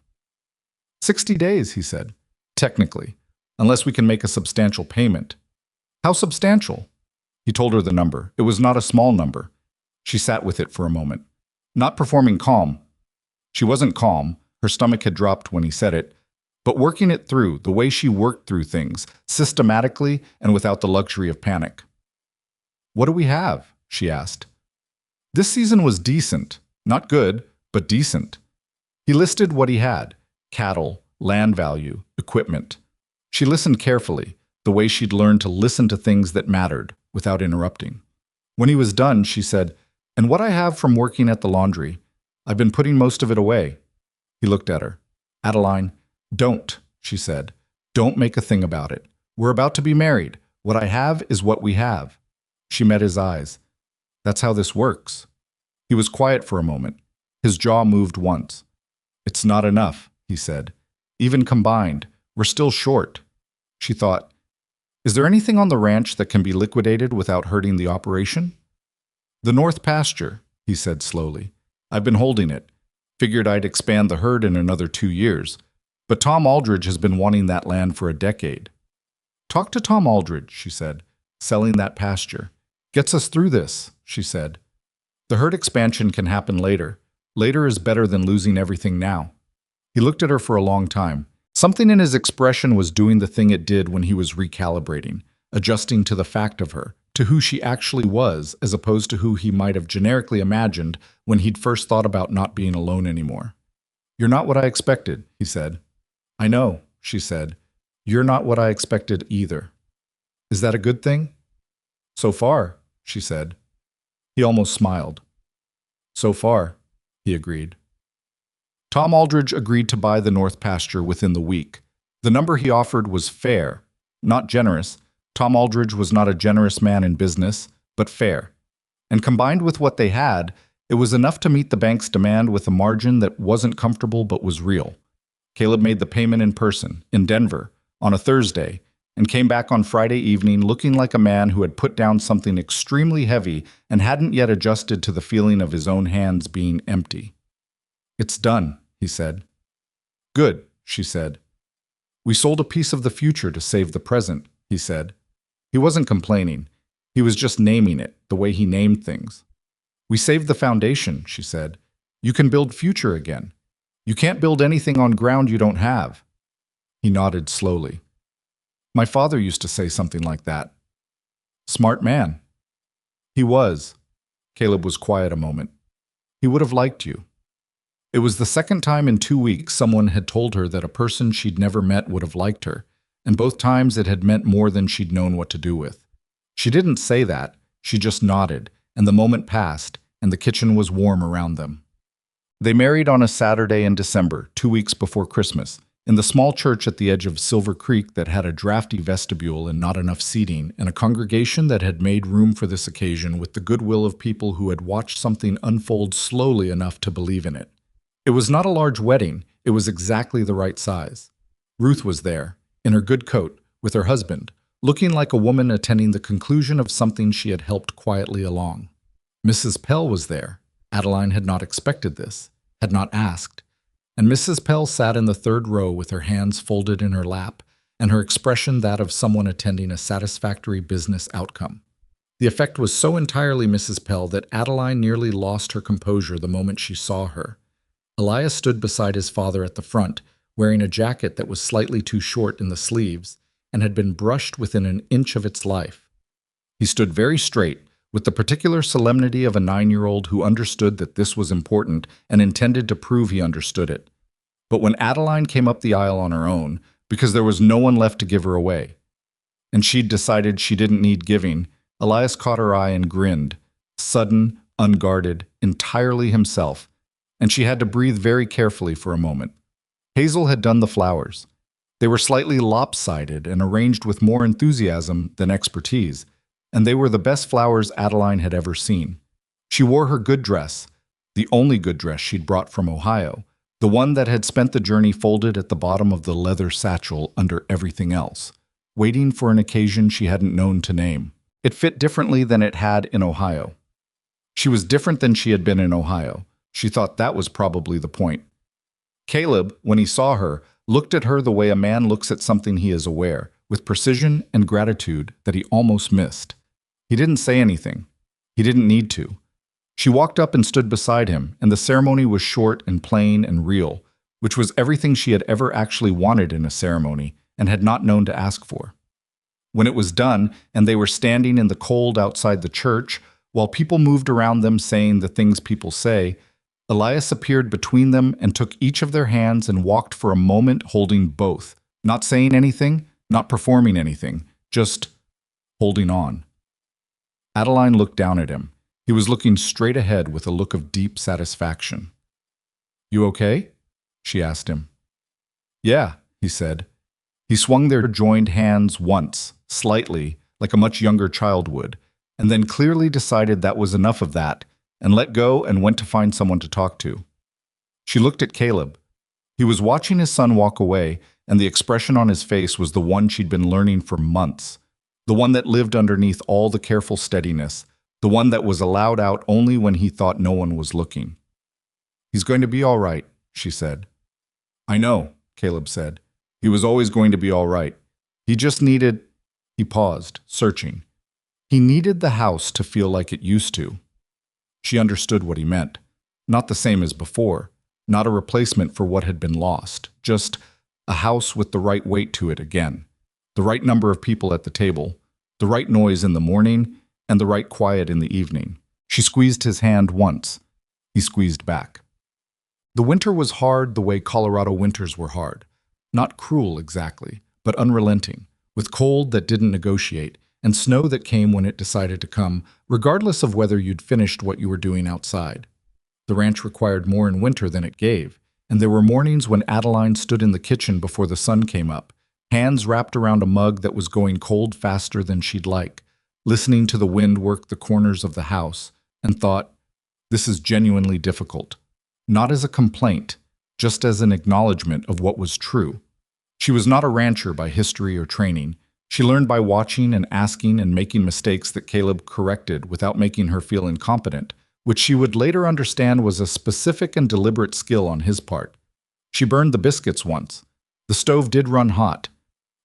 60 days, he said. "Technically, unless we can make a substantial payment." "How substantial?" He told her the number. It was not a small number. She sat with it for a moment, not performing calm. She wasn't calm. Her stomach had dropped when he said it, but working it through the way she worked through things, systematically and without the luxury of panic. "What do we have?" she asked. This season was decent. Not good, but decent. He listed what he had: cattle, land value, equipment. She listened carefully, the way she'd learned to listen to things that mattered, without interrupting. When he was done, she said, "And what I have from working at the laundry, I've been putting most of it away." He looked at her. "Adeline, don't," she said. "Don't make a thing about it. We're about to be married. What I have is what we have." She met his eyes. "That's how this works." He was quiet for a moment. His jaw moved once. "It's not enough," he said. "Even combined, we're still short." She thought, "Is there anything on the ranch that can be liquidated without hurting the operation?" "The north pasture," he said slowly. "I've been holding it. Figured I'd expand the herd in another 2 years. But Tom Aldridge has been wanting that land for a decade." "Talk to Tom Aldridge," she said. "Selling that pasture gets us through this," she said. "The herd expansion can happen later. Later is better than losing everything now." He looked at her for a long time. Something in his expression was doing the thing it did when he was recalibrating, adjusting to the fact of her, to who she actually was, as opposed to who he might have generically imagined when he'd first thought about not being alone anymore. You're not what I expected, he said. I know, she said. You're not what I expected either. Is that a good thing? So far, she said. He almost smiled. So far, he agreed. Tom Aldridge agreed to buy the North Pasture within the week. The number he offered was fair, not generous. Tom Aldridge was not a generous man in business, but fair. And combined with what they had, it was enough to meet the bank's demand with a margin that wasn't comfortable but was real. Caleb made the payment in person, in Denver, on a Thursday, and came back on Friday evening looking like a man who had put down something extremely heavy and hadn't yet adjusted to the feeling of his own hands being empty. It's done, he said. Good, she said. We sold a piece of the future to save the present, he said. He wasn't complaining. He was just naming it, the way he named things. We saved the foundation, she said. You can build future again. You can't build anything on ground you don't have. He nodded slowly. My father used to say something like that. Smart man. He was. Caleb was quiet a moment. He would have liked you. It was the second time in 2 weeks someone had told her that a person she'd never met would have liked her, and both times it had meant more than she'd known what to do with. She didn't say that, she just nodded, and the moment passed, and the kitchen was warm around them. They married on a Saturday in December, 2 weeks before Christmas, in the small church at the edge of Silver Creek that had a drafty vestibule and not enough seating, and a congregation that had made room for this occasion with the goodwill of people who had watched something unfold slowly enough to believe in it. It was not a large wedding, it was exactly the right size. Ruth was there, in her good coat, with her husband, looking like a woman attending the conclusion of something she had helped quietly along. Mrs. Pell was there. Adeline had not expected this, had not asked, and Mrs. Pell sat in the third row with her hands folded in her lap, and her expression that of someone attending a satisfactory business outcome. The effect was so entirely Mrs. Pell that Adeline nearly lost her composure the moment she saw her. Elias stood beside his father at the front, wearing a jacket that was slightly too short in the sleeves and had been brushed within an inch of its life. He stood very straight, with the particular solemnity of a 9-year-old who understood that this was important and intended to prove he understood it. But when Adeline came up the aisle on her own, because there was no one left to give her away, and she'd decided she didn't need giving, Elias caught her eye and grinned, sudden, unguarded, entirely himself, and she had to breathe very carefully for a moment. Hazel had done the flowers. They were slightly lopsided and arranged with more enthusiasm than expertise, and they were the best flowers Adeline had ever seen. She wore her good dress, the only good dress she'd brought from Ohio, the one that had spent the journey folded at the bottom of the leather satchel under everything else, waiting for an occasion she hadn't known to name. It fit differently than it had in Ohio. She was different than she had been in Ohio. She thought that was probably the point. Caleb, when he saw her, looked at her the way a man looks at something he is aware, with precision and gratitude that he almost missed. He didn't say anything. He didn't need to. She walked up and stood beside him, and the ceremony was short and plain and real, which was everything she had ever actually wanted in a ceremony and had not known to ask for. When it was done, and they were standing in the cold outside the church, while people moved around them saying the things people say, Elias appeared between them and took each of their hands and walked for a moment holding both, not saying anything, not performing anything, just holding on. Adeline looked down at him. He was looking straight ahead with a look of deep satisfaction. You okay? She asked him. Yeah, he said. He swung their joined hands once, slightly, like a much younger child would, and then clearly decided that was enough of that, and let go and went to find someone to talk to. She looked at Caleb. He was watching his son walk away, and the expression on his face was the one she'd been learning for months, the one that lived underneath all the careful steadiness, the one that was allowed out only when he thought no one was looking. He's going to be all right, she said. I know, Caleb said. He was always going to be all right. He just needed... He paused, searching. He needed the house to feel like it used to. She understood what he meant. Not the same as before, not a replacement for what had been lost, just a house with the right weight to it again, the right number of people at the table, the right noise in the morning, and the right quiet in the evening. She squeezed his hand once. He squeezed back. The winter was hard the way Colorado winters were hard. Not cruel exactly, but unrelenting, with cold that didn't negotiate and snow that came when it decided to come, regardless of whether you'd finished what you were doing outside. The ranch required more in winter than it gave, and there were mornings when Adeline stood in the kitchen before the sun came up, hands wrapped around a mug that was going cold faster than she'd like, listening to the wind work the corners of the house, and thought, this is genuinely difficult. Not as a complaint, just as an acknowledgement of what was true. She was not a rancher by history or training. She learned by watching and asking and making mistakes that Caleb corrected without making her feel incompetent, which she would later understand was a specific and deliberate skill on his part. She burned the biscuits once. The stove did run hot.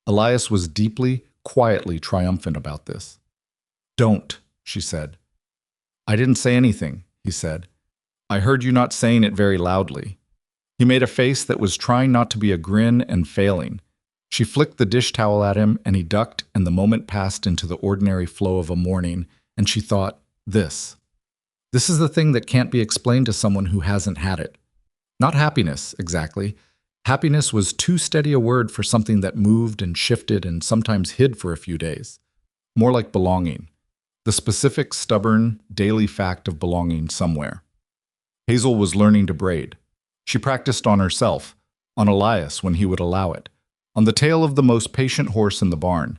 Elias was deeply, quietly triumphant about this. Don't, she said. I didn't say anything, he said. I heard you not saying it very loudly. He made a face that was trying not to be a grin and failing. She flicked the dish towel at him, and he ducked, and the moment passed into the ordinary flow of a morning, and she thought, this is the thing that can't be explained to someone who hasn't had it. Not happiness, exactly. Happiness was too steady a word for something that moved and shifted and sometimes hid for a few days. More like belonging. The specific, stubborn, daily fact of belonging somewhere. Hazel was learning to braid. She practiced on herself, on Elias when he would allow it, on the tail of the most patient horse in the barn.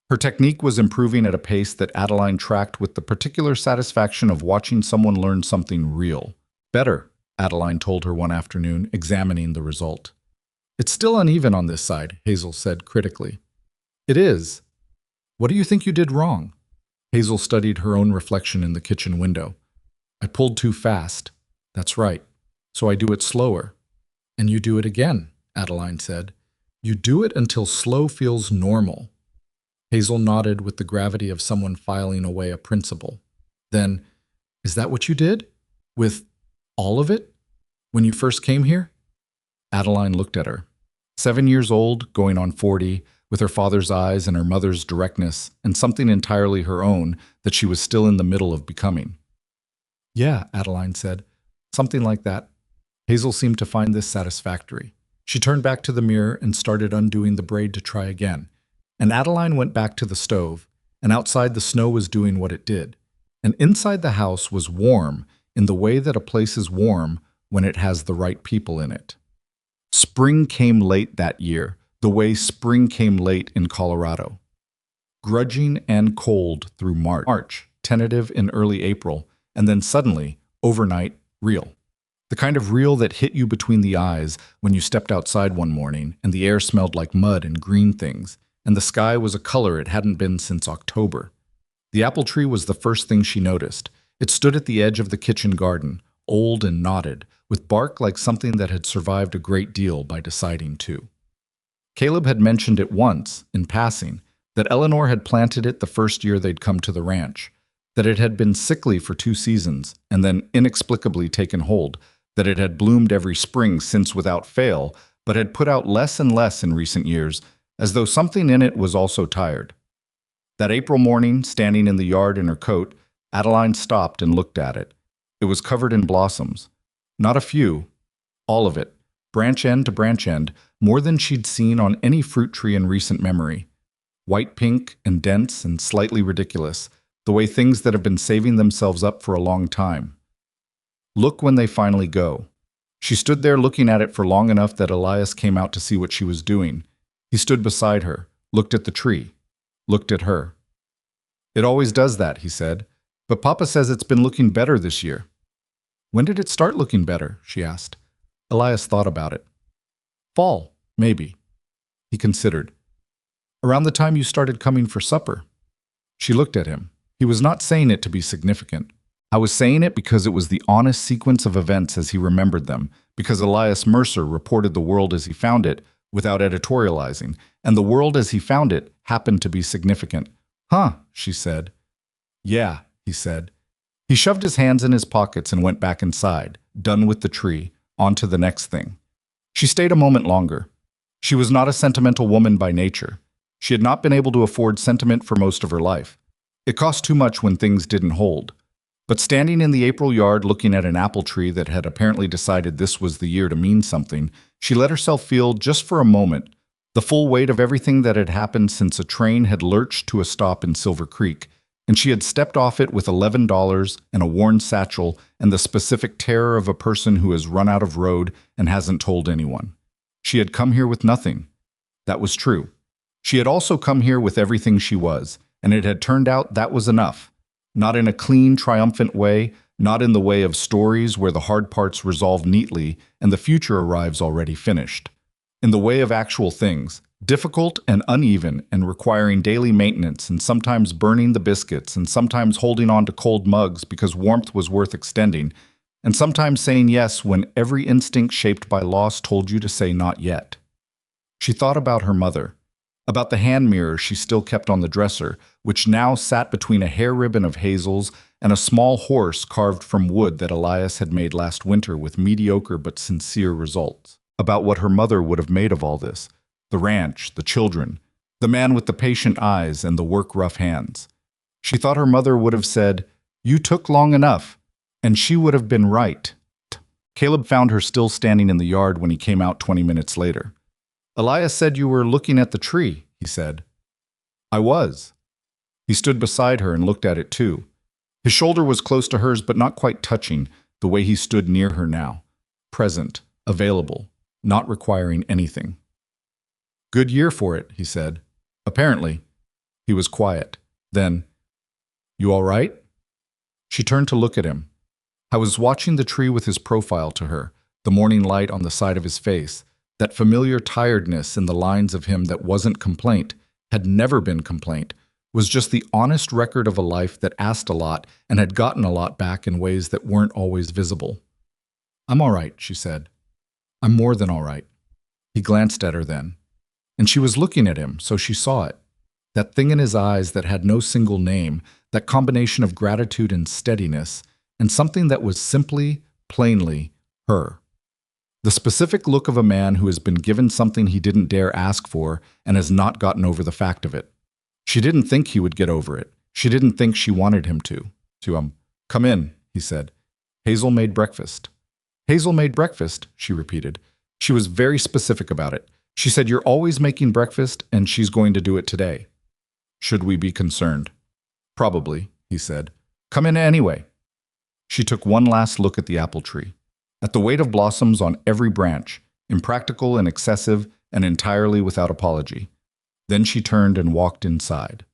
Her technique was improving at a pace that Adeline tracked with the particular satisfaction of watching someone learn something real. Better, Adeline told her one afternoon, examining the result. It's still uneven on this side, Hazel said critically. It is. What do you think you did wrong? Hazel studied her own reflection in the kitchen window. I pulled too fast. That's right. So I do it slower. And you do it again, Adeline said. You do it until slow feels normal. Hazel nodded with the gravity of someone filing away a principle. Then, is that what you did? With all of it? When you first came here? Adeline looked at her. 7 years old, going on 40, with her father's eyes and her mother's directness, and something entirely her own that she was still in the middle of becoming. Yeah, Adeline said. Something like that. Hazel seemed to find this satisfactory. She turned back to the mirror and started undoing the braid to try again. And Adeline went back to the stove, and outside the snow was doing what it did. And inside the house was warm in the way that a place is warm when it has the right people in it. Spring came late that year, the way spring came late in Colorado. Grudging and cold through March, tentative in early April, and then suddenly, overnight, real. The kind of real that hit you between the eyes when you stepped outside one morning and the air smelled like mud and green things, and the sky was a color it hadn't been since October. The apple tree was the first thing she noticed. It stood at the edge of the kitchen garden, old and knotted, with bark like something that had survived a great deal by deciding to. Caleb had mentioned it once, in passing, that Eleanor had planted it the first year they'd come to the ranch, that it had been sickly for 2 seasons and then inexplicably taken hold, that it had bloomed every spring since without fail, but had put out less and less in recent years, as though something in it was also tired. That April morning, standing in the yard in her coat, Adeline stopped and looked at it. It was covered in blossoms. Not a few, all of it, branch end to branch end, more than she'd seen on any fruit tree in recent memory. White pink and dense and slightly ridiculous, the way things that have been saving themselves up for a long time. Look when they finally go. She stood there looking at it for long enough that Elias came out to see what she was doing. He stood beside her, looked at the tree, looked at her. It always does that, he said, but Papa says it's been looking better this year. When did it start looking better? She asked. Elias thought about it. Fall, maybe. He considered. Around the time you started coming for supper. She looked at him. He was not saying it to be significant. I was saying it because it was the honest sequence of events as he remembered them, because Elias Mercer reported the world as he found it without editorializing, and the world as he found it happened to be significant. Huh, she said. Yeah, he said. He shoved his hands in his pockets and went back inside, done with the tree, on to the next thing. She stayed a moment longer. She was not a sentimental woman by nature. She had not been able to afford sentiment for most of her life. It cost too much when things didn't hold. But standing in the April yard looking at an apple tree that had apparently decided this was the year to mean something, she let herself feel, just for a moment, the full weight of everything that had happened since a train had lurched to a stop in Silver Creek, and she had stepped off it with $11 and a worn satchel and the specific terror of a person who has run out of road and hasn't told anyone. She had come here with nothing. That was true. She had also come here with everything she was, and it had turned out that was enough. Not in a clean, triumphant way, not in the way of stories where the hard parts resolve neatly and the future arrives already finished. In the way of actual things, difficult and uneven and requiring daily maintenance and sometimes burning the biscuits and sometimes holding on to cold mugs because warmth was worth extending, and sometimes saying yes when every instinct shaped by loss told you to say not yet. She thought about her mother, about the hand mirror she still kept on the dresser, which now sat between a hair ribbon of Hazel's and a small horse carved from wood that Elias had made last winter with mediocre but sincere results. About what her mother would have made of all this: the ranch, the children, the man with the patient eyes and the work-rough hands. She thought her mother would have said, "You took long enough," and she would have been right. Caleb found her still standing in the yard when he came out 20 minutes later. "Elias said you were looking at the tree," he said. "I was." He stood beside her and looked at it too. His shoulder was close to hers but not quite touching, the way he stood near her now. Present, available, not requiring anything. "Good year for it," he said. "Apparently." He was quiet. Then, "You all right?" She turned to look at him. I was watching the tree with his profile to her, the morning light on the side of his face, that familiar tiredness in the lines of him that wasn't complaint, had never been complaint, was just the honest record of a life that asked a lot and had gotten a lot back in ways that weren't always visible. "I'm all right," she said. "I'm more than all right." He glanced at her then, and she was looking at him, so she saw it. That thing in his eyes that had no single name, that combination of gratitude and steadiness, and something that was simply, plainly, her. The specific look of a man who has been given something he didn't dare ask for and has not gotten over the fact of it. She didn't think he would get over it. She didn't think she wanted him to. "Come in," he said. "Hazel made breakfast." "Hazel made breakfast," she repeated. She was very specific about it. She said, "You're always making breakfast, and she's going to do it today." "Should we be concerned?" "Probably," he said. "Come in anyway." She took one last look at the apple tree, at the weight of blossoms on every branch, impractical and excessive and entirely without apology. Then she turned and walked inside.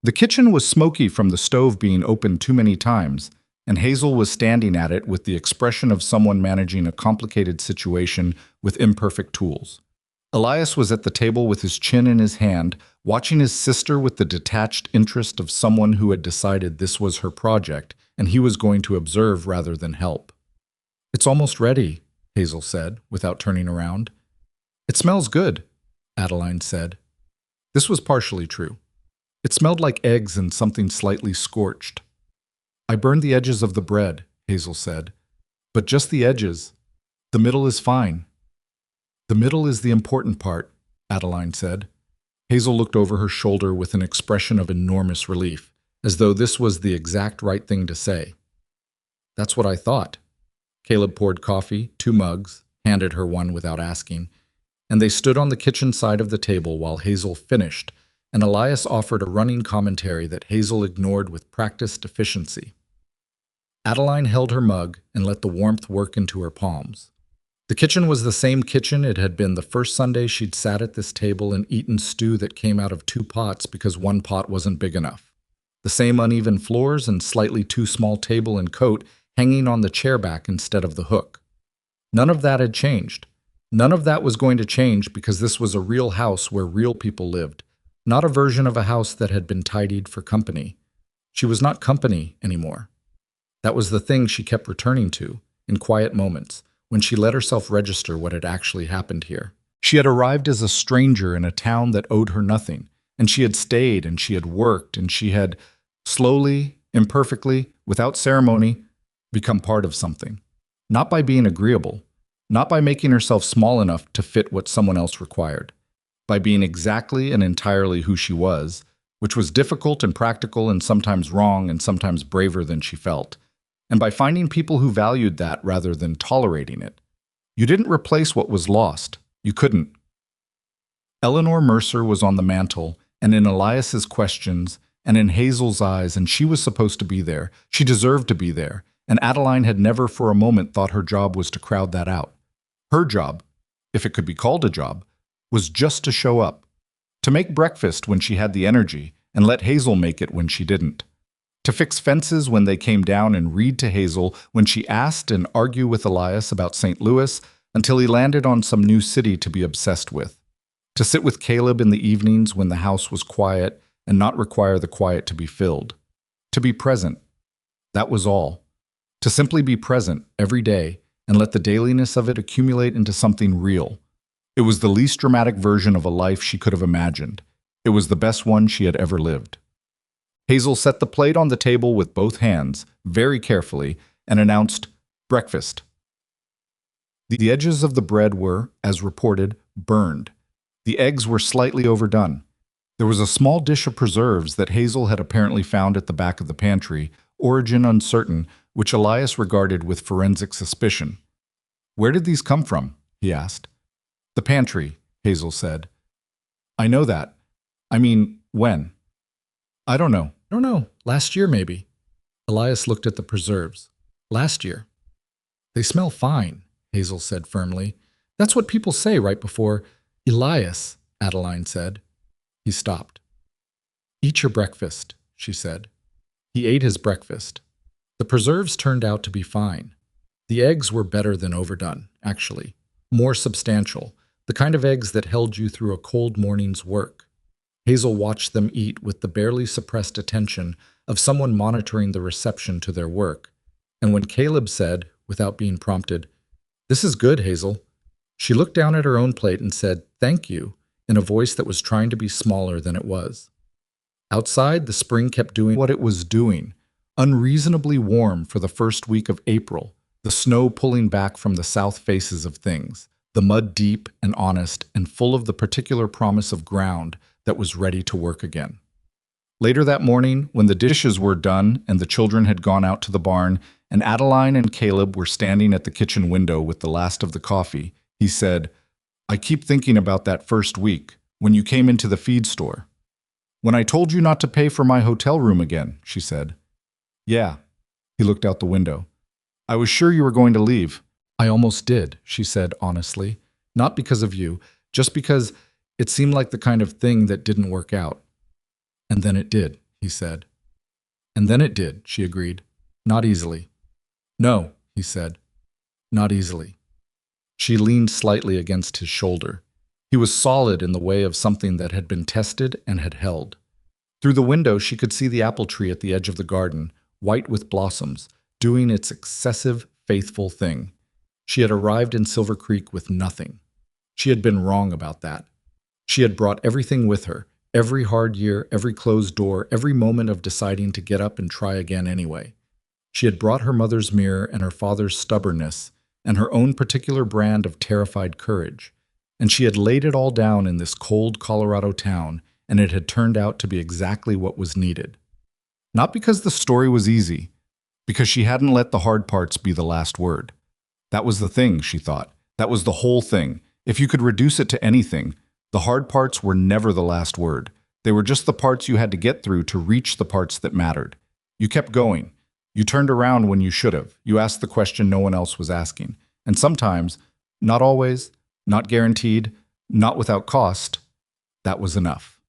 The kitchen was smoky from the stove being opened too many times, and Hazel was standing at it with the expression of someone managing a complicated situation with imperfect tools. Elias was at the table with his chin in his hand, watching his sister with the detached interest of someone who had decided this was her project, and he was going to observe rather than help. "It's almost ready," Hazel said, without turning around. "It smells good," Adeline said. This was partially true. It smelled like eggs and something slightly scorched. "I burned the edges of the bread," Hazel said. "But just the edges. The middle is fine." "The middle is the important part," Adeline said. Hazel looked over her shoulder with an expression of enormous relief, as though this was the exact right thing to say. "That's what I thought." Caleb poured coffee, 2 mugs, handed her one without asking, and they stood on the kitchen side of the table while Hazel finished, and Elias offered a running commentary that Hazel ignored with practiced efficiency. Adeline held her mug and let the warmth work into her palms. The kitchen was the same kitchen it had been the first Sunday she'd sat at this table and eaten stew that came out of 2 pots because one pot wasn't big enough. The same uneven floors and slightly too small table and coat hanging on the chair back instead of the hook. None of that had changed. None of that was going to change because this was a real house where real people lived, not a version of a house that had been tidied for company. She was not company anymore. That was the thing she kept returning to, in quiet moments, when she let herself register what had actually happened here. She had arrived as a stranger in a town that owed her nothing, and she had stayed and she had worked and she had, slowly, imperfectly, without ceremony, become part of something. Not by being agreeable, not by making herself small enough to fit what someone else required, by being exactly and entirely who she was, which was difficult and practical and sometimes wrong and sometimes braver than she felt, and by finding people who valued that rather than tolerating it. You didn't replace what was lost. You couldn't. Eleanor Mercer was on the mantel, and in Elias's questions, and in Hazel's eyes, and she was supposed to be there. She deserved to be there, and Adeline had never for a moment thought her job was to crowd that out. Her job, if it could be called a job, was just to show up, to make breakfast when she had the energy, and let Hazel make it when she didn't. To fix fences when they came down and read to Hazel when she asked and argue with Elias about St. Louis until he landed on some new city to be obsessed with. To sit with Caleb in the evenings when the house was quiet and not require the quiet to be filled. To be present. That was all. To simply be present every day and let the dailiness of it accumulate into something real. It was the least dramatic version of a life she could have imagined. It was the best one she had ever lived. Hazel set the plate on the table with both hands, very carefully, and announced, "Breakfast." The edges of the bread were, as reported, burned. The eggs were slightly overdone. There was a small dish of preserves that Hazel had apparently found at the back of the pantry, origin uncertain, which Elias regarded with forensic suspicion. "Where did these come from?" he asked. "The pantry," Hazel said. "I know that. I mean, when?" "I don't know. Last year, maybe." Elias looked at the preserves. "Last year." "They smell fine," Hazel said firmly. "That's what people say right before—" "Elias," Adeline said. He stopped. "Eat your breakfast," she said. He ate his breakfast. The preserves turned out to be fine. The eggs were better than overdone, actually. More substantial, the kind of eggs that held you through a cold morning's work. Hazel watched them eat with the barely suppressed attention of someone monitoring the reception to their work. And when Caleb said, without being prompted, "This is good, Hazel," she looked down at her own plate and said, "Thank you," in a voice that was trying to be smaller than it was. Outside, the spring kept doing what it was doing, unreasonably warm for the first week of April, the snow pulling back from the south faces of things, the mud deep and honest and full of the particular promise of ground that was ready to work again. Later that morning, when the dishes were done and the children had gone out to the barn, and Adeline and Caleb were standing at the kitchen window with the last of the coffee, he said, "I keep thinking about that first week, when you came into the feed store." "When I told you not to pay for my hotel room again," she said. "Yeah." He looked out the window. "I was sure you were going to leave." "I almost did," she said honestly. "Not because of you, just because it seemed like the kind of thing that didn't work out." "And then it did," he said. "And then it did," she agreed. "Not easily." "No," he said. "Not easily." She leaned slightly against his shoulder. He was solid in the way of something that had been tested and had held. Through the window she could see the apple tree at the edge of the garden, white with blossoms, doing its excessive, faithful thing. She had arrived in Silver Creek with nothing. She had been wrong about that. She had brought everything with her, every hard year, every closed door, every moment of deciding to get up and try again anyway. She had brought her mother's mirror and her father's stubbornness and her own particular brand of terrified courage, and she had laid it all down in this cold Colorado town, and it had turned out to be exactly what was needed. Not because the story was easy, because she hadn't let the hard parts be the last word. That was the thing, she thought. That was the whole thing. If you could reduce it to anything, the hard parts were never the last word. They were just the parts you had to get through to reach the parts that mattered. You kept going. You turned around when you should have. You asked the question no one else was asking. And sometimes, not always, not guaranteed, not without cost, that was enough.